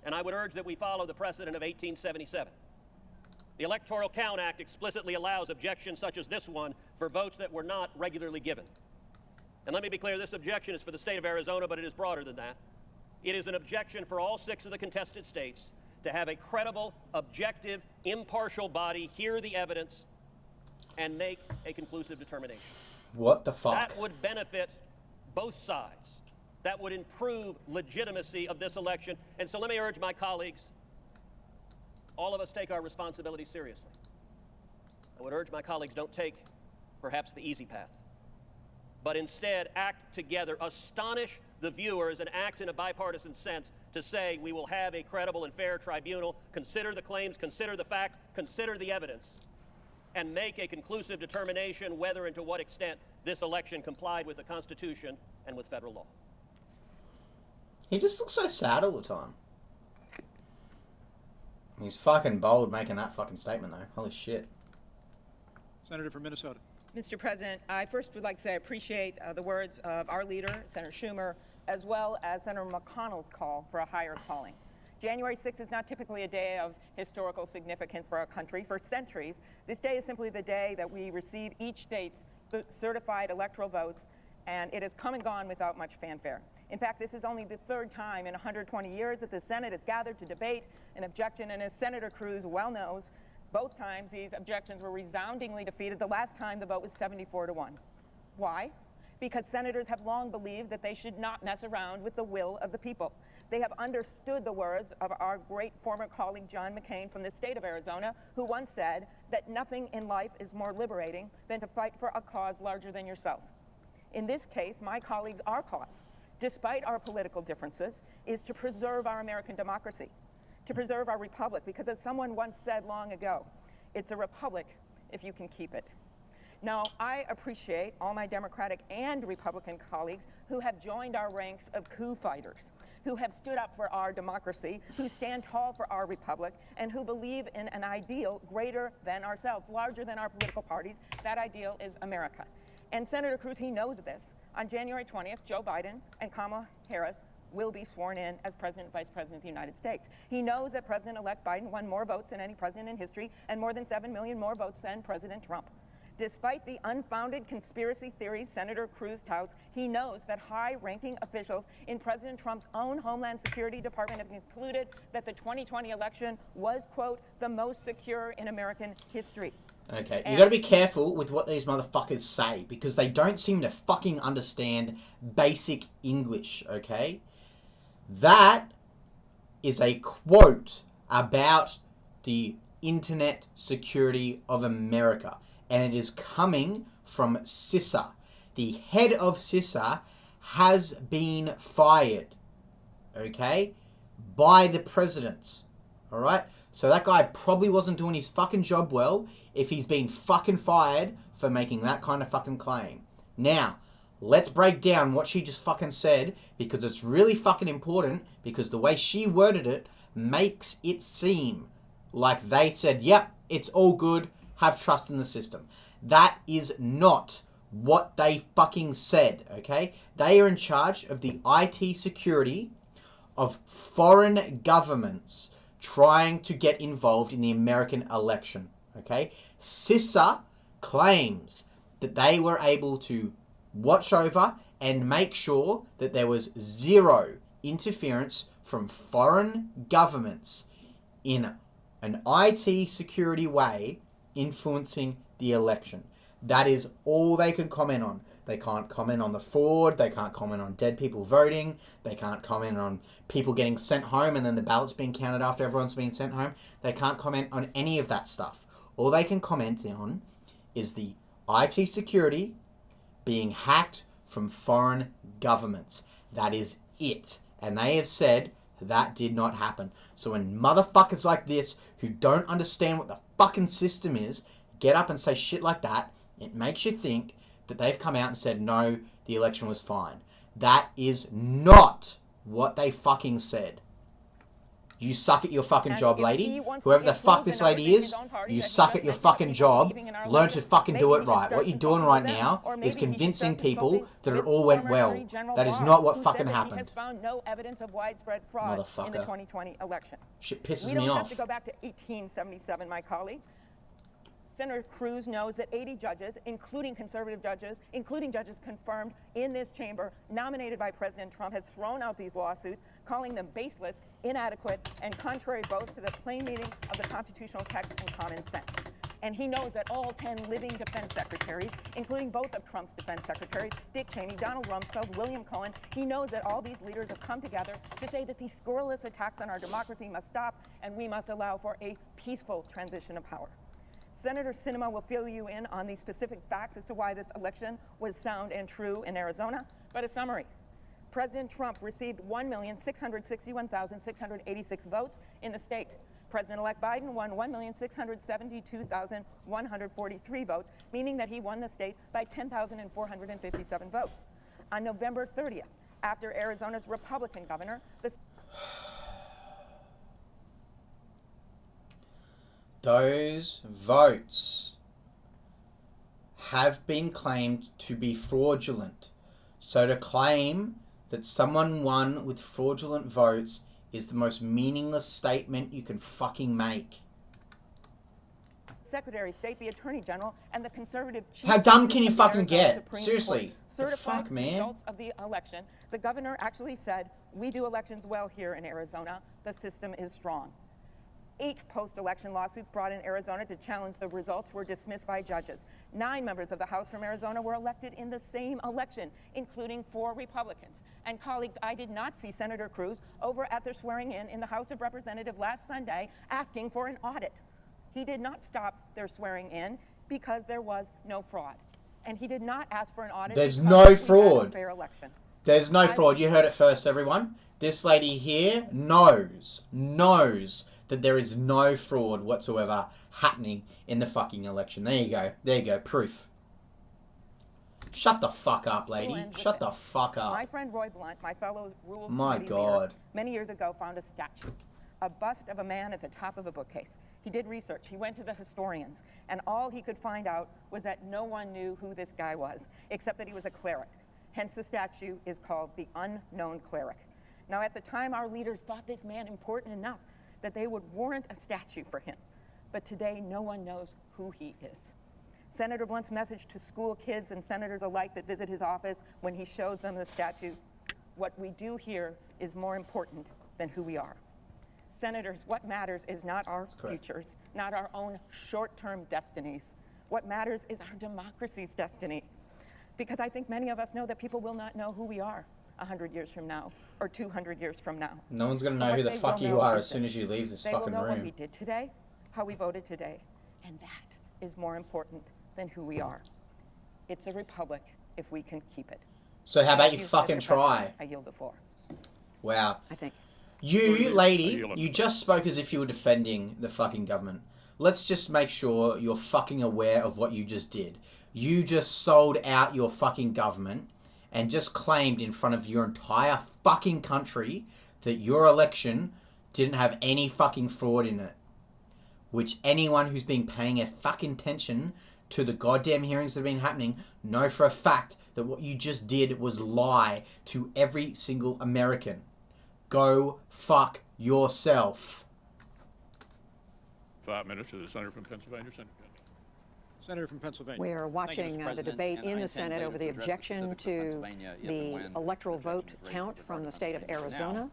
and I would urge that we follow the precedent of 1877. The Electoral Count Act explicitly allows objections such as this one for votes that were not regularly given. And let me be clear, this objection is for the state of Arizona, but it is broader than that. It is an objection for all 6 of the contested states to have a credible, objective, impartial body hear the evidence and make a conclusive determination. What the fuck? That would benefit both sides. That would improve legitimacy of this election. And so let me urge my colleagues, all of us take our responsibility seriously. I would urge my colleagues, don't take perhaps the easy path, but instead act together, astonish the viewers, and act in a bipartisan sense to say we will have a credible and fair tribunal, consider the claims, consider the facts, consider the evidence, and make a conclusive determination whether and to what extent this election complied with the Constitution and with federal law. He just looks so sad all the time. He's fucking bold making that fucking statement, though. Holy shit. Senator from Minnesota. Mr. President, I first would like to say I appreciate the words of our leader, Senator Schumer, as well as Senator McConnell's call for a higher calling. January 6th is not typically a day of historical significance for our country. For centuries, this day is simply the day that we receive each state's certified electoral votes and it has come and gone without much fanfare. In fact, this is only the third time in 120 years that the Senate has gathered to debate an objection, and as Senator Cruz well knows, both times these objections were resoundingly defeated. The last time the vote was 74-1. Why? Because senators have long believed that they should not mess around with the will of the people. They have understood the words of our great former colleague John McCain from the state of Arizona, who once said that nothing in life is more liberating than to fight for a cause larger than yourself. In this case, my colleagues, our cause, despite our political differences, is to preserve our American democracy, to preserve our republic, because as someone once said long ago, it's a republic if you can keep it. Now, I appreciate all my Democratic and Republican colleagues who have joined our ranks of coup fighters, who have stood up for our democracy, who stand tall for our republic, and who believe in an ideal greater than ourselves, larger than our political parties. That ideal is America. And Senator Cruz, he knows this. On January 20th, Joe Biden and Kamala Harris will be sworn in as President and Vice President of the United States. He knows that President-elect Biden won more votes than any president in history and more than 7 million more votes than President Trump. Despite the unfounded conspiracy theories Senator Cruz touts, he knows that high-ranking officials in President Trump's own Homeland Security Department have concluded that the 2020 election was, quote, the most secure in American history. Okay, you got to be careful with what these motherfuckers say, because they don't seem to fucking understand basic English, okay? That is a quote about the internet security of America, and it is coming from CISA. The head of CISA has been fired, okay, by the president, all right? So that guy probably wasn't doing his fucking job well if he's been fucking fired for making that kind of fucking claim. Now, let's break down what she just fucking said, because it's really fucking important, because the way she worded it makes it seem like they said, yep, it's all good, have trust in the system. That is not what they fucking said, okay? They are in charge of the IT security of foreign governments trying to get involved in the American election, okay? CISA claims that they were able to watch over and make sure that there was zero interference from foreign governments in an IT security way influencing the election. That is all they can comment on. They can't comment on the fraud. They can't comment on dead people voting. They can't comment on people getting sent home and then the ballots being counted after everyone's been sent home. They can't comment on any of that stuff. All they can comment on is the IT security being hacked from foreign governments. That is it. And they have said that did not happen. So when motherfuckers like this, who don't understand what the fucking system is, get up and say shit like that, it makes you think that they've come out and said, no, the election was fine. That is not what they fucking said. You suck at your fucking job, lady. Whoever the fuck this lady is, you suck at your fucking job. Learn to fucking do it right. What you're doing right now is convincing people that it all went well. That is not what fucking happened. He has found no evidence of widespread fraud in the 2020 election. Shit pisses me off. We don't have to go back to 1877, my colleague. Senator Cruz knows that 80 judges, including conservative judges, including judges confirmed in this chamber, nominated by President Trump, has thrown out these lawsuits, calling them baseless, inadequate, and contrary both to the plain meaning of the constitutional text and common sense. And he knows that all 10 living defense secretaries, including both of Trump's defense secretaries, Dick Cheney, Donald Rumsfeld, William Cohen, he knows that all these leaders have come together to say that these scurrilous attacks on our democracy must stop, and we must allow for a peaceful transition of power. Senator Sinema will fill you in on the specific facts as to why this election was sound and true in Arizona, but a summary. President Trump received 1,661,686 votes in the state. President-elect Biden won 1,672,143 votes, meaning that he won the state by 10,457 votes. On November 30th, after Arizona's Republican governor, those votes have been claimed to be fraudulent. So to claim that someone won with fraudulent votes is the most meaningless statement you can fucking make. Secretary of State, the Attorney General, and the conservative chief. How dumb can you justice of the fucking Arizona get? Supreme Seriously. Court The certified fuck, man? the results of the election. The governor actually said, "We do elections well here in Arizona. The system is strong." 8 post-election lawsuits brought in Arizona to challenge the results were dismissed by judges. 9 members of the House from Arizona were elected in the same election, including 4 Republicans. And colleagues, I did not see Senator Cruz over at the swearing-in in the House of Representatives last Sunday asking for an audit. He did not stop their swearing-in because there was no fraud. And he did not ask for an audit. There's because no we had a fraud. fair election. There's no fraud. You heard it first, everyone. This lady here knows that there is no fraud whatsoever happening in the fucking election. There you go. There you go. Proof. Shut the fuck up, lady. Shut the fuck up. My friend Roy Blunt, my fellow Rules My Committee God. leader, many years ago found a statue, a bust of a man at the top of a bookcase. He did research. He went to the historians, and all he could find out was that no one knew who this guy was, except that he was a cleric. Hence, the statue is called the Unknown Cleric. Now, at the time, our leaders thought this man important enough that they would warrant a statue for him. But today, no one knows who he is. Senator Blunt's message to school kids and senators alike that visit his office when he shows them the statue: what we do here is more important than who we are. Senators, what matters is not our futures, not our own short-term destinies. What matters is our democracy's destiny. Because I think many of us know that people will not know who we are 100 years from now or 200 years from now. No one's going to know who the fuck you are as soon as you leave this fucking They will know what we room. did today, how we voted today, and that is more important than who we are. It's a republic if we can keep it. So how about Thank you fucking Mr. President. try? I yield the floor. Wow. I think. You, lady, you just spoke as if you were defending the fucking government. Let's just make sure you're fucking aware of what you just did. You just sold out your fucking government and just claimed in front of your entire fucking country that your election didn't have any fucking fraud in it. Which anyone who's been paying a fucking attention to the goddamn hearings that have been happening know for a fact that what you just did was lie to every single American. Go fuck yourself. 5 minutes to the senator from Pennsylvania. Senator from Pennsylvania. We are watching the debate in the Senate over the objection to the electoral vote count from the state of Arizona,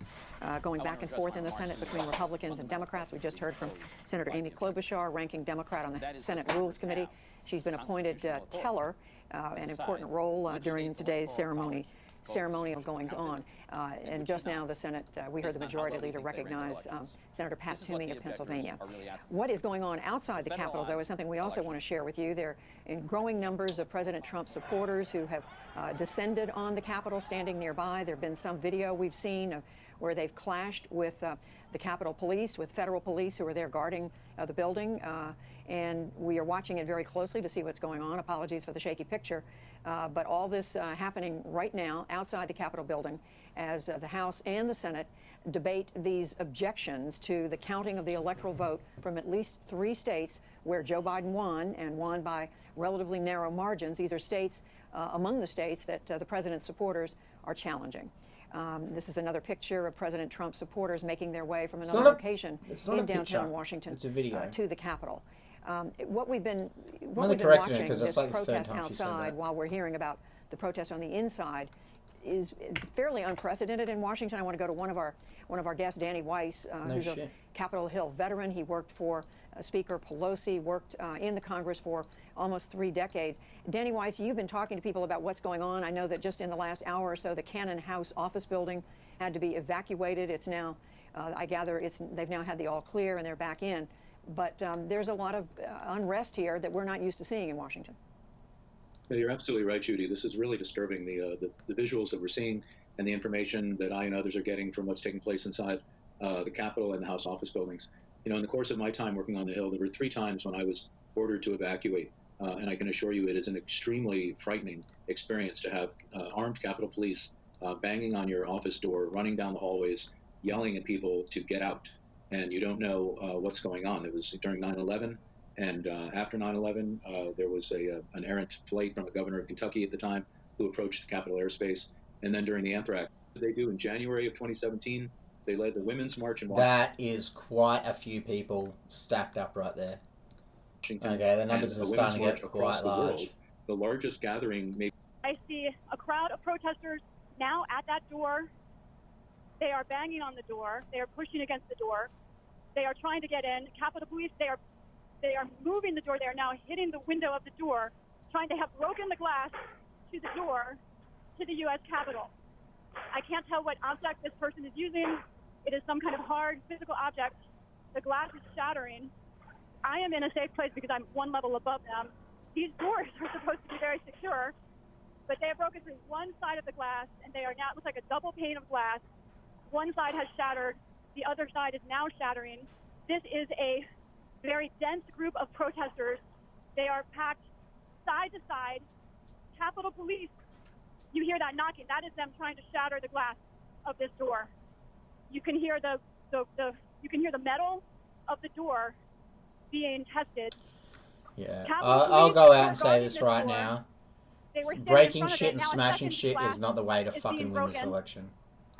going back and forth in the Senate between Republicans and Democrats. We just heard from Senator Amy Klobuchar, ranking Democrat on the Senate Rules Committee. She's been appointed teller, an important role during today's ceremonial goings-on. And just now, the Senate, we heard the majority leader recognize Senator Pat Toomey of Pennsylvania. What is going on outside the Capitol, though, is something we also want to share with you. There are in growing numbers of President Trump's supporters who have descended on the Capitol, standing nearby. There have been some video we've seen of where they've clashed with the Capitol Police, with federal police who are there guarding the building. And we are watching it very closely to see what's going on. Apologies for the shaky picture. But all this happening right now outside the Capitol building as the House and the Senate debate these objections to the counting of the electoral vote from at least 3 states where Joe Biden won, and won by relatively narrow margins. These are states among the states that the president's supporters are challenging. This is another picture of President Trump's supporters making their way from another location in downtown Washington to the Capitol. What we've been watching, this protest outside, while we're hearing about the protest on the inside, is fairly unprecedented in Washington. I want to go to one of our guests, Danny Weiss, who's a Capitol Hill veteran. He worked for Speaker Pelosi, worked in the Congress for almost 3 decades. Danny Weiss, you've been talking to people about what's going on. I know that just in the last hour or so, the Cannon House office building had to be evacuated. It's now, I gather, they've now had the all clear and they're back in. But there's a lot of unrest here that we're not used to seeing in Washington. Yeah, you're absolutely right, Judy. This is really disturbing. The visuals that we're seeing and the information that I and others are getting from what's taking place inside the Capitol and the House office buildings. You know, in the course of my time working on the Hill, there were 3 times when I was ordered to evacuate. And I can assure you it is an extremely frightening experience to have armed Capitol Police banging on your office door, running down the hallways, yelling at people to get out. And you don't know what's going on. It was during 9/11, and after 9/11, there was an errant flight from the governor of Kentucky at the time who approached the Capitol airspace. And then during the anthrax, what did they do in January of 2017? They led the Women's March in Washington. That is quite a few people stacked up right there. Washington Okay, the numbers and are a women's starting to march get across quite the large. world. The largest gathering maybe. I see a crowd of protesters now at that door. They are banging on the door. They are pushing against the door. They are trying to get in. Capitol Police, they are moving the door. They are now hitting the window of the door, trying to have broken the glass to the door to the U.S. Capitol. I can't tell what object this person is using. It is some kind of hard physical object. The glass is shattering. I am in a safe place because I'm one level above them. These doors are supposed to be very secure, but they have broken through one side of the glass, and they are now, it looks like a double pane of glass. One side has shattered. The other side is now shattering. This is a very dense group of protesters. They are packed side to side. Capitol Police, you hear that knocking. That is them trying to shatter the glass of this door. You can hear the metal of the door being tested. Yeah, Capitol I'll Police go out are and say guarding this this right door. now. They were standing in Breaking front of shit it. and Now a smashing second shit glass is not the way to is fucking being win this broken. election.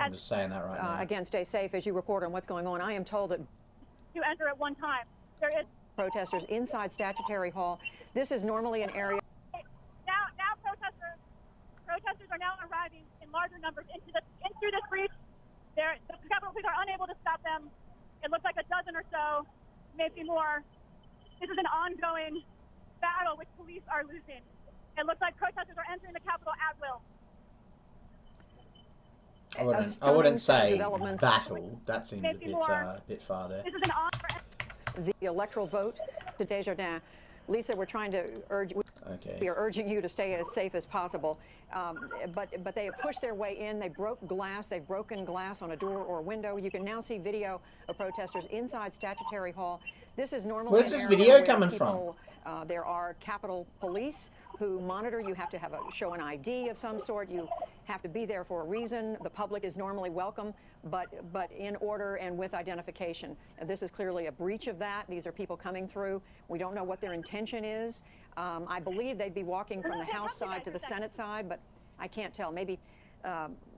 I'm just saying that right now. Again, stay safe as you report on what's going on. I am told that To enter at one time. There is protesters inside Statutory Hall. This is normally an area. now protesters are now arriving in larger numbers into this breach. The Capitol Police are unable to stop them. It looks like a dozen or so, maybe more. This is an ongoing battle which police are losing. It looks like protesters are entering the Capitol at will. I wouldn't say battle. That seems a bit far there. This is an on. The electoral vote to Desjardins. Lisa, we're trying to urge. Okay. We are urging you to stay as safe as possible. But they have pushed their way in. They broke glass. They've broken glass on a door or a window. You can now see video of protesters inside Statutory Hall. This is normally. Where's this video coming from? There are Capitol Police who monitor. You have to have show an ID of some sort. You have to be there for a reason. The public is normally welcome, but in order and with identification. This is clearly a breach of that. These are people coming through. We don't know what their intention is. I believe they'd be walking from the House side to the Senate side, but I can't tell. Maybe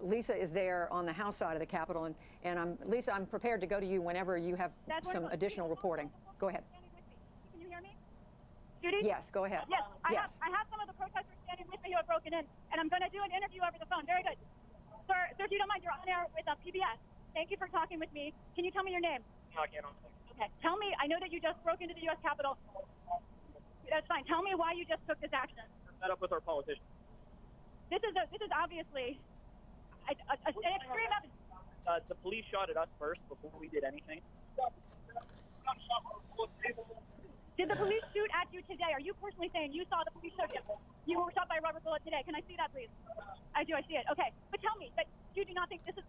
Lisa is there on the House side of the Capitol, and Lisa, I'm prepared to go to you whenever you have some additional reporting. Go ahead. Can you hear me? Judy? Yes, go ahead. Yes, Yes. I have some of the protesters standing with me who have broken in, and I'm going to do an interview over the phone. Very good. Sir, if you don't mind, you're on air with PBS. Thank you for talking with me. Can you tell me your name? No, I can't. Okay. Tell me, I know that you just broke into the U.S. Capitol. That's fine. Tell me why you just took this action. We're fed up with our politicians. This is obviously an extreme. The police shot at us first before we did anything. Did the police shoot at you today? Are you personally saying you saw the police shoot you? You were shot by a rubber bullet today. Can I see that, please? I do. I see it. Okay. But tell me that you do not think this is.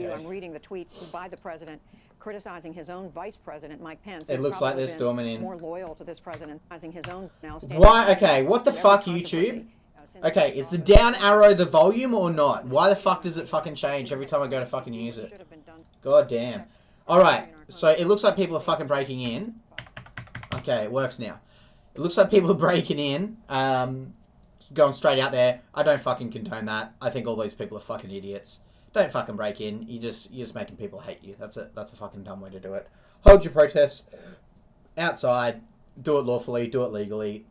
I'm reading the tweet by the president criticizing his own vice president, Mike Pence. It looks like they're storming in. More loyal to this president, his own now. Why? Okay, what the fuck, YouTube? Okay, is the down arrow the volume or not? Why the fuck does it fucking change every time I go to fucking use it? God damn. Alright, so it looks like people are fucking breaking in. Okay, it works now. It looks like people are breaking in. Going straight out there. I don't fucking condone that. I think all these people are fucking idiots. Don't fucking break in. You're just making people hate you. That's a fucking dumb way to do it. Hold your protests outside. Do it lawfully. Do it legally.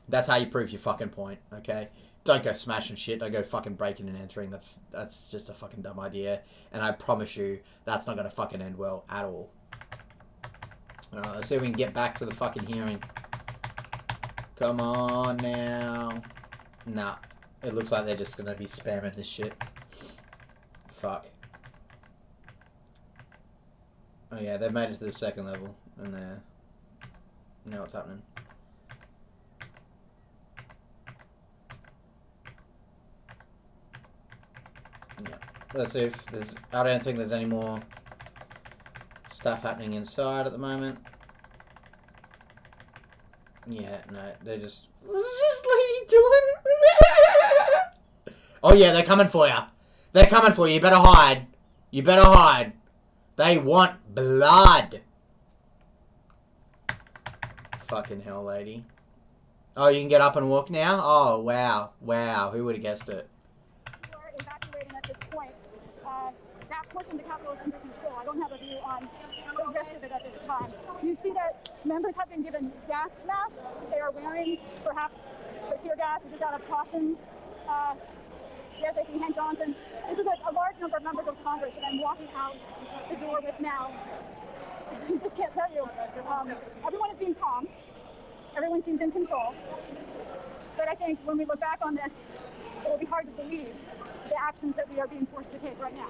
That's how you prove your fucking point, okay? Don't go smashing shit. Don't go fucking breaking and entering. That's just a fucking dumb idea. And I promise you, that's not gonna fucking end well at all. Alright, let's see if we can get back to the fucking hearing. Come on now. Nah. It looks like they're just gonna be spamming this shit. Fuck. Oh yeah, they've made it to the second level. And they're... Now what's happening? Yeah. Let's see if there's... I don't think there's any more stuff happening inside at the moment. Yeah, no, they're just... What's this lady doing? Oh yeah, they're coming for you. They're coming for you. You better hide. You better hide. They want blood. Fucking hell, lady. Oh, you can get up and walk now? Oh, wow. Wow. Who would have guessed it? You are evacuating at this point. portion of the Capitol is under control. I don't have a view on the rest of it at this time. You see that members have been given gas masks. They are wearing, perhaps for tear gas or just out of caution. Yes, I see Hank Johnson. This is a large number of members of Congress that I'm walking out the door with now. I just can't tell you. Everyone is being calm. Everyone seems in control. But I think when we look back on this, it will be hard to believe the actions that we are being forced to take right now.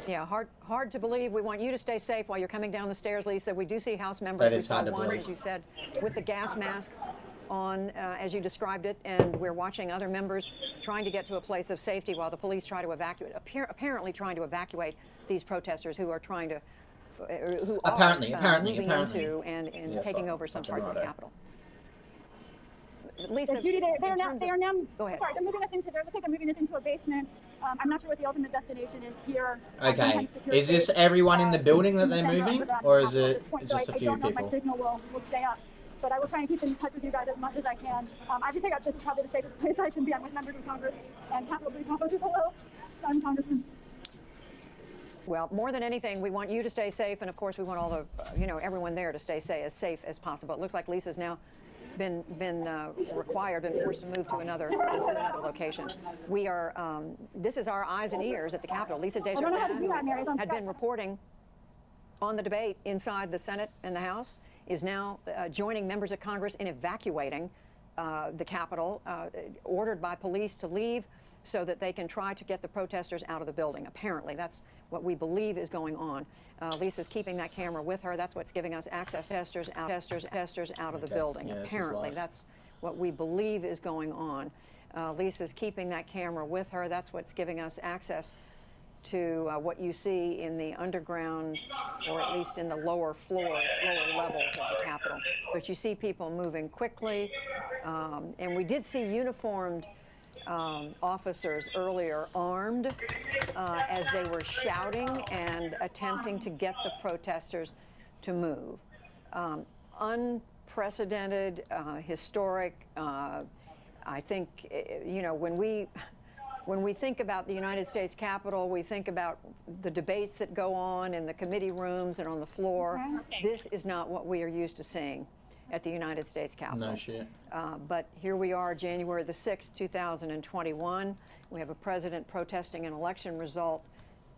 Yeah, hard to believe. We want you to stay safe while you're coming down the stairs, Lisa. We do see House members. That is hard to one, believe. as you said, with the gas mask on, as you described it, and we're watching other members trying to get to a place of safety while the police try to evacuate, apparently trying to evacuate these protesters who are trying to, who apparently moving into and taking over some parts of the Capitol. Lisa, Judy, they are now. Go ahead. Sorry, they're moving us into. It looks like they're moving us into a basement. I'm not sure what the ultimate destination is here. Okay. Is this everyone in the building that they're moving, or is it just a few I don't know if my people? signal will stay up, but I will try and keep in touch with you guys as much as I can. I have to take out. This is probably the safest place I can be. I'm with members of Congress and Capitol Police officers. Hello, I'm Congressman. Well, more than anything, we want you to stay safe, and of course, we want all the, everyone there to stay as safe as possible. It looks like Lisa's now been forced to move to another location. We are, this is our eyes and ears at the Capitol. Lisa Desjardins had been reporting on the debate inside the Senate and the House, is now joining members of Congress in evacuating the Capitol, ordered by police to leave so that they can try to get the protesters out of the building. Apparently, that's what we believe is going on. Lisa's keeping that camera with her. That's what's giving us access to testers out of the building. Yeah, Apparently, that's what we believe is going on. Lisa's keeping that camera with her. That's what's giving us access to what you see in the underground, or at least in the lower levels of the Capitol. But you see people moving quickly, and we did see uniformed officers earlier armed as they were shouting and attempting to get the protesters to move. Unprecedented, historic. I think, when we think about the United States Capitol, we think about the debates that go on in the committee rooms and on the floor. This is not what we are used to seeing at the United States Capitol. No shit. But here we are, January the 6th, 2021. We have a president protesting an election result,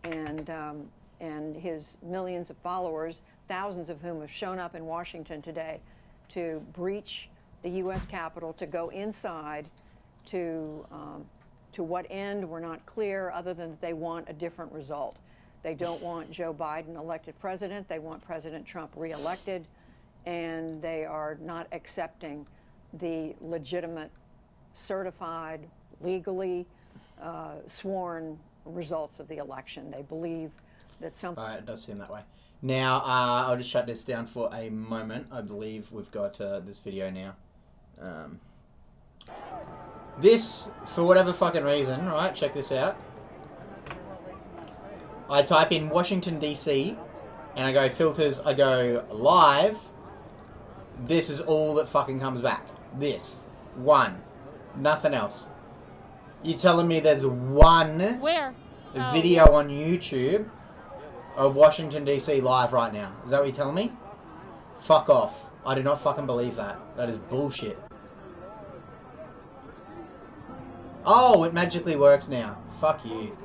and his millions of followers, thousands of whom have shown up in Washington today to breach the U.S. Capitol, to go inside, to what end, we're not clear, other than that they want a different result. They don't want Joe Biden elected president. They want President Trump reelected. And they are not accepting the legitimate, certified, legally sworn results of the election. They believe that something... It does seem that way. Now, I'll just shut this down for a moment. I believe we've got this video now. This, for whatever fucking reason, right, check this out. I type in Washington, D.C., and I go filters, I go live. This is all that fucking comes back. This. One. Nothing else. You telling me there's one video on YouTube of Washington, D.C. live right now? Is that what you're telling me? Fuck off. I do not fucking believe that. That is bullshit. Oh, it magically works now. Fuck you.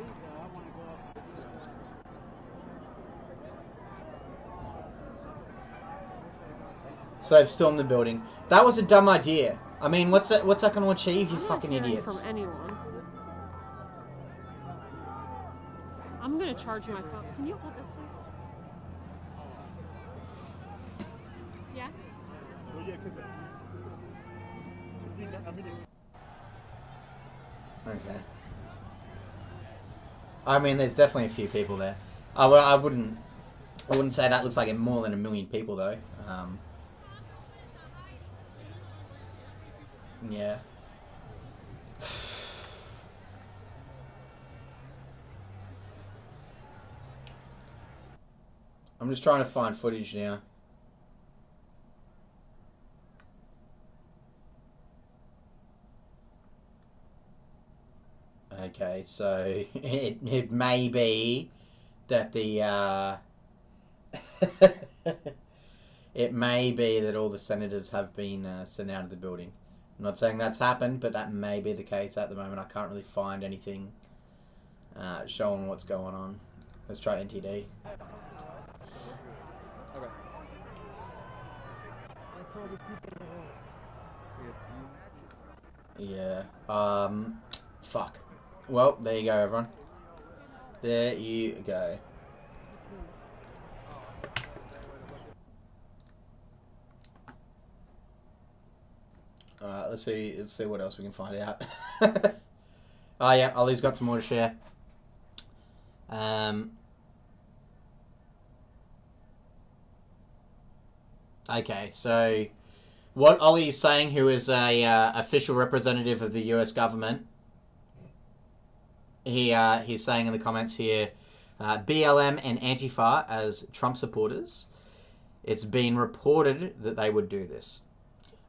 So they've stormed the building. That was a dumb idea. I mean, what's that going to achieve, you fucking idiots? From anyone. I'm going to charge my phone. Can you hold this, please? Yeah? Well, yeah, because... Okay. I mean, there's definitely a few people there. Well, I wouldn't say that looks like more than 1 million people, though. Yeah. I'm just trying to find footage now. Okay, so it may be that the it may be that all the senators have been sent out of the building. I'm not saying that's happened, but that may be the case at the moment. I can't really find anything showing what's going on. Let's try NTD. Yeah. Fuck. Well, there you go, everyone. There you go. Let's see what else we can find out. Oh yeah, Ollie's got some more to share. Okay, so what Ollie is saying, who is a official representative of the U.S. government, he's saying in the comments here, BLM and Antifa as Trump supporters. It's been reported that they would do this.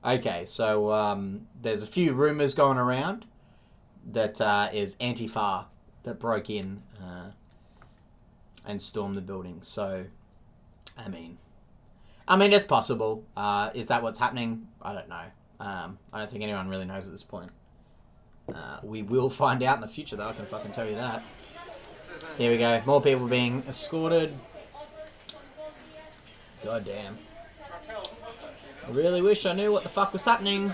Okay, so there's a few rumors going around that is Antifa that broke in and stormed the building. So, I mean, it's possible. Is that what's happening? I don't know. I don't think anyone really knows at this point. We will find out in the future, though. I can fucking tell you that. Here we go. More people being escorted. God damn. I really wish I knew what the fuck was happening.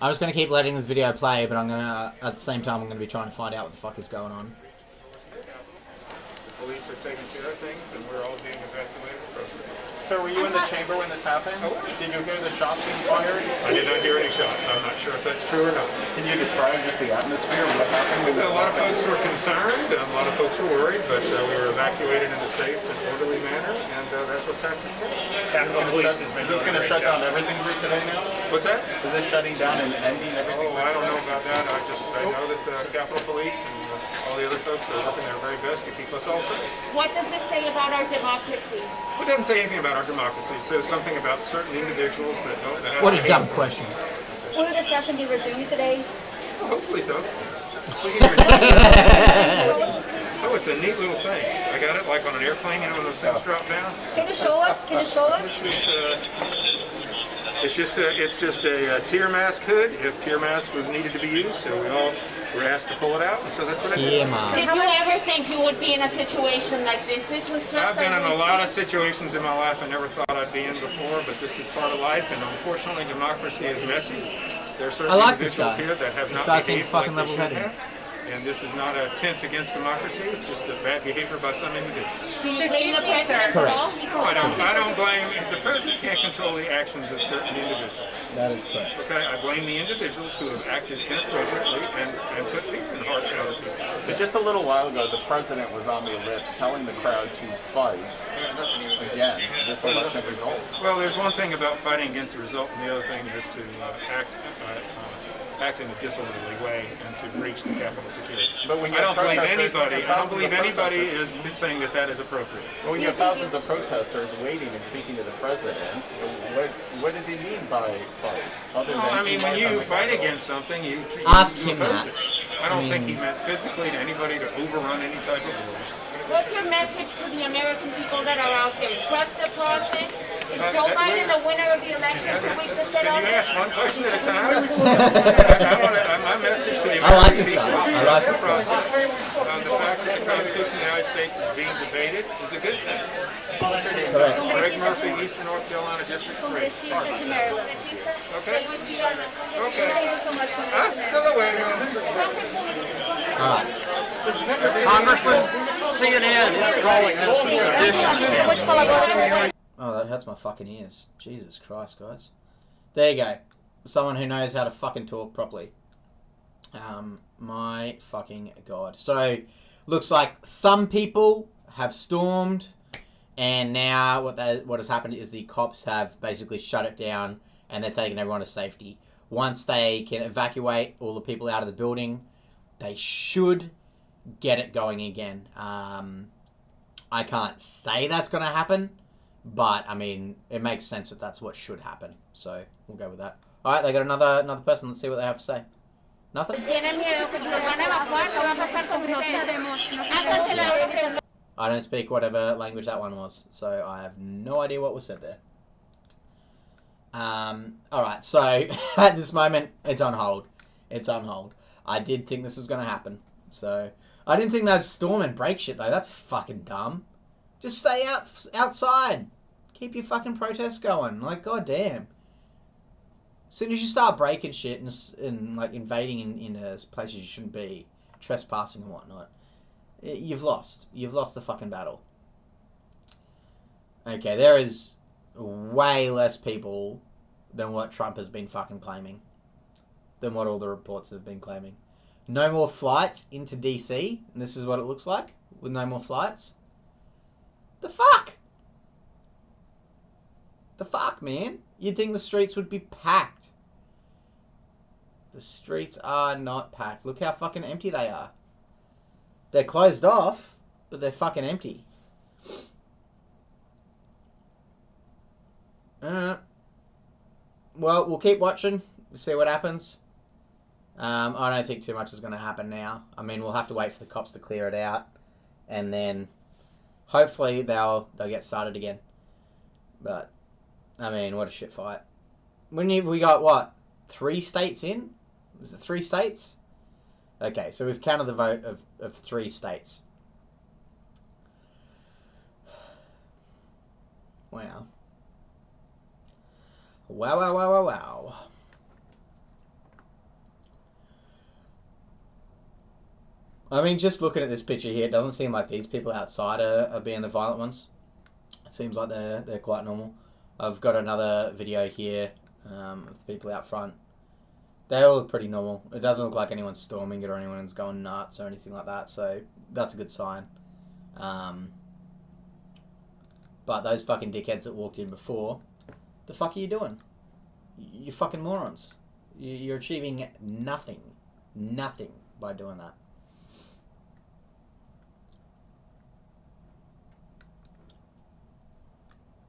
I'm just going to keep letting this video play, but I'm going to, at the same time, I'm going to be trying to find out what the fuck is going on. The police are taking care of things, and we're all being evacuated. Sir, were you in the chamber when this happened? Oh, did you hear the shots being fired? I did not hear any shots. I'm not sure if that's true or not. Can you describe just the atmosphere of what happened? A lot of folks were concerned, and a lot of folks were worried, but we were evacuated in a safe and orderly manner, and that's what's happening. Capitol Police has been doing a great job. Is this going to shut down everything for today now? What's that? Is this shutting down and ending everything? Oh, I don't know about that. I know that the Capitol Police and all the other folks are working their very best to keep us all safe. What does this say about our democracy? It doesn't say anything about our democracy. It says something about certain individuals that don't have... What a dumb question. Will the session be resumed today? Well, hopefully so. Oh, it's a neat little thing. I got it like on an airplane, you know, when those things drop down. Can you show us? Can you show us? It's just a tear mask hood if tear mask was needed to be used, so we all were asked to pull it out, and so that's what I did. Did you ever think you would be in a situation like this? This was just I've been in a lot of situations in my life I never thought I'd be in before, but this is part of life, and unfortunately democracy is messy. There are certain individuals here that have not behaved like they should have. And this is not an attempt against democracy. It's just a bad behavior by some individuals. Do you blame the president? Correct. No, I don't blame. The president can't control the actions of certain individuals. That is correct. Okay, I blame the individuals who have acted inappropriately and put fear in the hearts of other people. But just a little while ago, the president was on the ellipse telling the crowd to fight against this election result. Well, there's one thing about fighting against the result, and the other thing is to act in a disorderly way and to breach the Capitol security. But when I don't believe anybody is saying that that is appropriate. Well, when you have thousands of protesters waiting and speaking to the president, what does he mean by fight? I mean, when you fight against something, you ask him that. I don't think he meant physically to anybody to overrun any type of rules. What's your message to the American people that are out there? Trust the process. Is Joe Biden the winner of the election? Can you ask one question at a time? My message to the American people is the fact that the Constitution of the United States is being debated is a good thing. Greg Murphy, Eastern North Carolina District 3. Okay? Okay. Thank you so much for Hasta luego. Congressman, CNN is calling this a sedition. Oh, that hurts my fucking ears. Jesus Christ, guys. There you go. Someone who knows how to fucking talk properly. My fucking God. So, looks like some people have stormed, and now what has happened is the cops have basically shut it down, and they're taking everyone to safety. Once they can evacuate all the people out of the building, they should get it going again. I can't say that's going to happen, but, I mean, it makes sense that that's what should happen. So, we'll go with that. Alright, they got another person. Let's see what they have to say. Nothing? Tienen miedo que nos van a evacuar, ¿qué va a pasar con ustedes? I don't speak whatever language that one was, so I have no idea what was said there. Alright, so at this moment, it's on hold. It's on hold. I did think this was going to happen, so... I didn't think they'd storm and break shit, though. That's fucking dumb. Just stay outside. Keep your fucking protest going. Like, goddamn. As soon as you start breaking shit and like, invading into places you shouldn't be, trespassing and whatnot, you've lost. You've lost the fucking battle. Okay, there is way less people than what Trump has been fucking claiming. Than what all the reports have been claiming. No more flights into DC, and this is what it looks like, with no more flights. The fuck? The fuck, man? You'd think the streets would be packed. The streets are not packed. Look how fucking empty they are. They're closed off, but they're fucking empty. Well, we'll keep watching. We'll see what happens. I don't think too much is going to happen now. I mean, we'll have to wait for the cops to clear it out. And then, hopefully, they'll get started again. But, I mean, what a shit fight. We got, what, 3 states in? Was it 3 states? Okay, so we've counted the vote of 3 states. Wow. Wow, wow, wow, wow, wow. I mean, just looking at this picture here, it doesn't seem like these people outside are being the violent ones. It seems like they're quite normal. I've got another video here of the people out front. They all look pretty normal. It doesn't look like anyone's storming it or anyone's going nuts or anything like that, so that's a good sign. But those fucking dickheads that walked in before, the fuck are you doing? You fucking morons. You're achieving nothing. Nothing by doing that.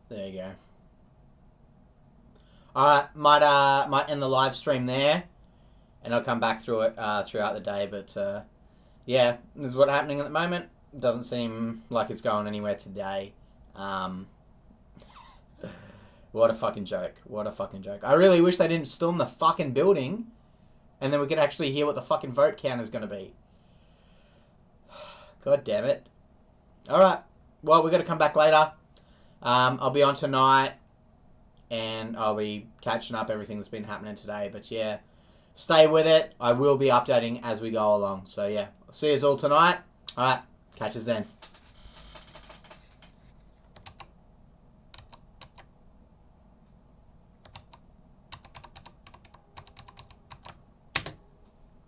There you go. Alright, might end the live stream there, and I'll come back through it throughout the day. But yeah, this is what's happening at the moment. Doesn't seem like it's going anywhere today. What a fucking joke. What a fucking joke. I really wish they didn't storm the fucking building, and then we could actually hear what the fucking vote count is going to be. God damn it. Alright, well, we've got to come back later. I'll be on tonight, and I'll be catching up everything that's been happening today. But yeah, stay with it. I will be updating as we go along. So yeah, I'll see you all tonight. Alright, catch us then.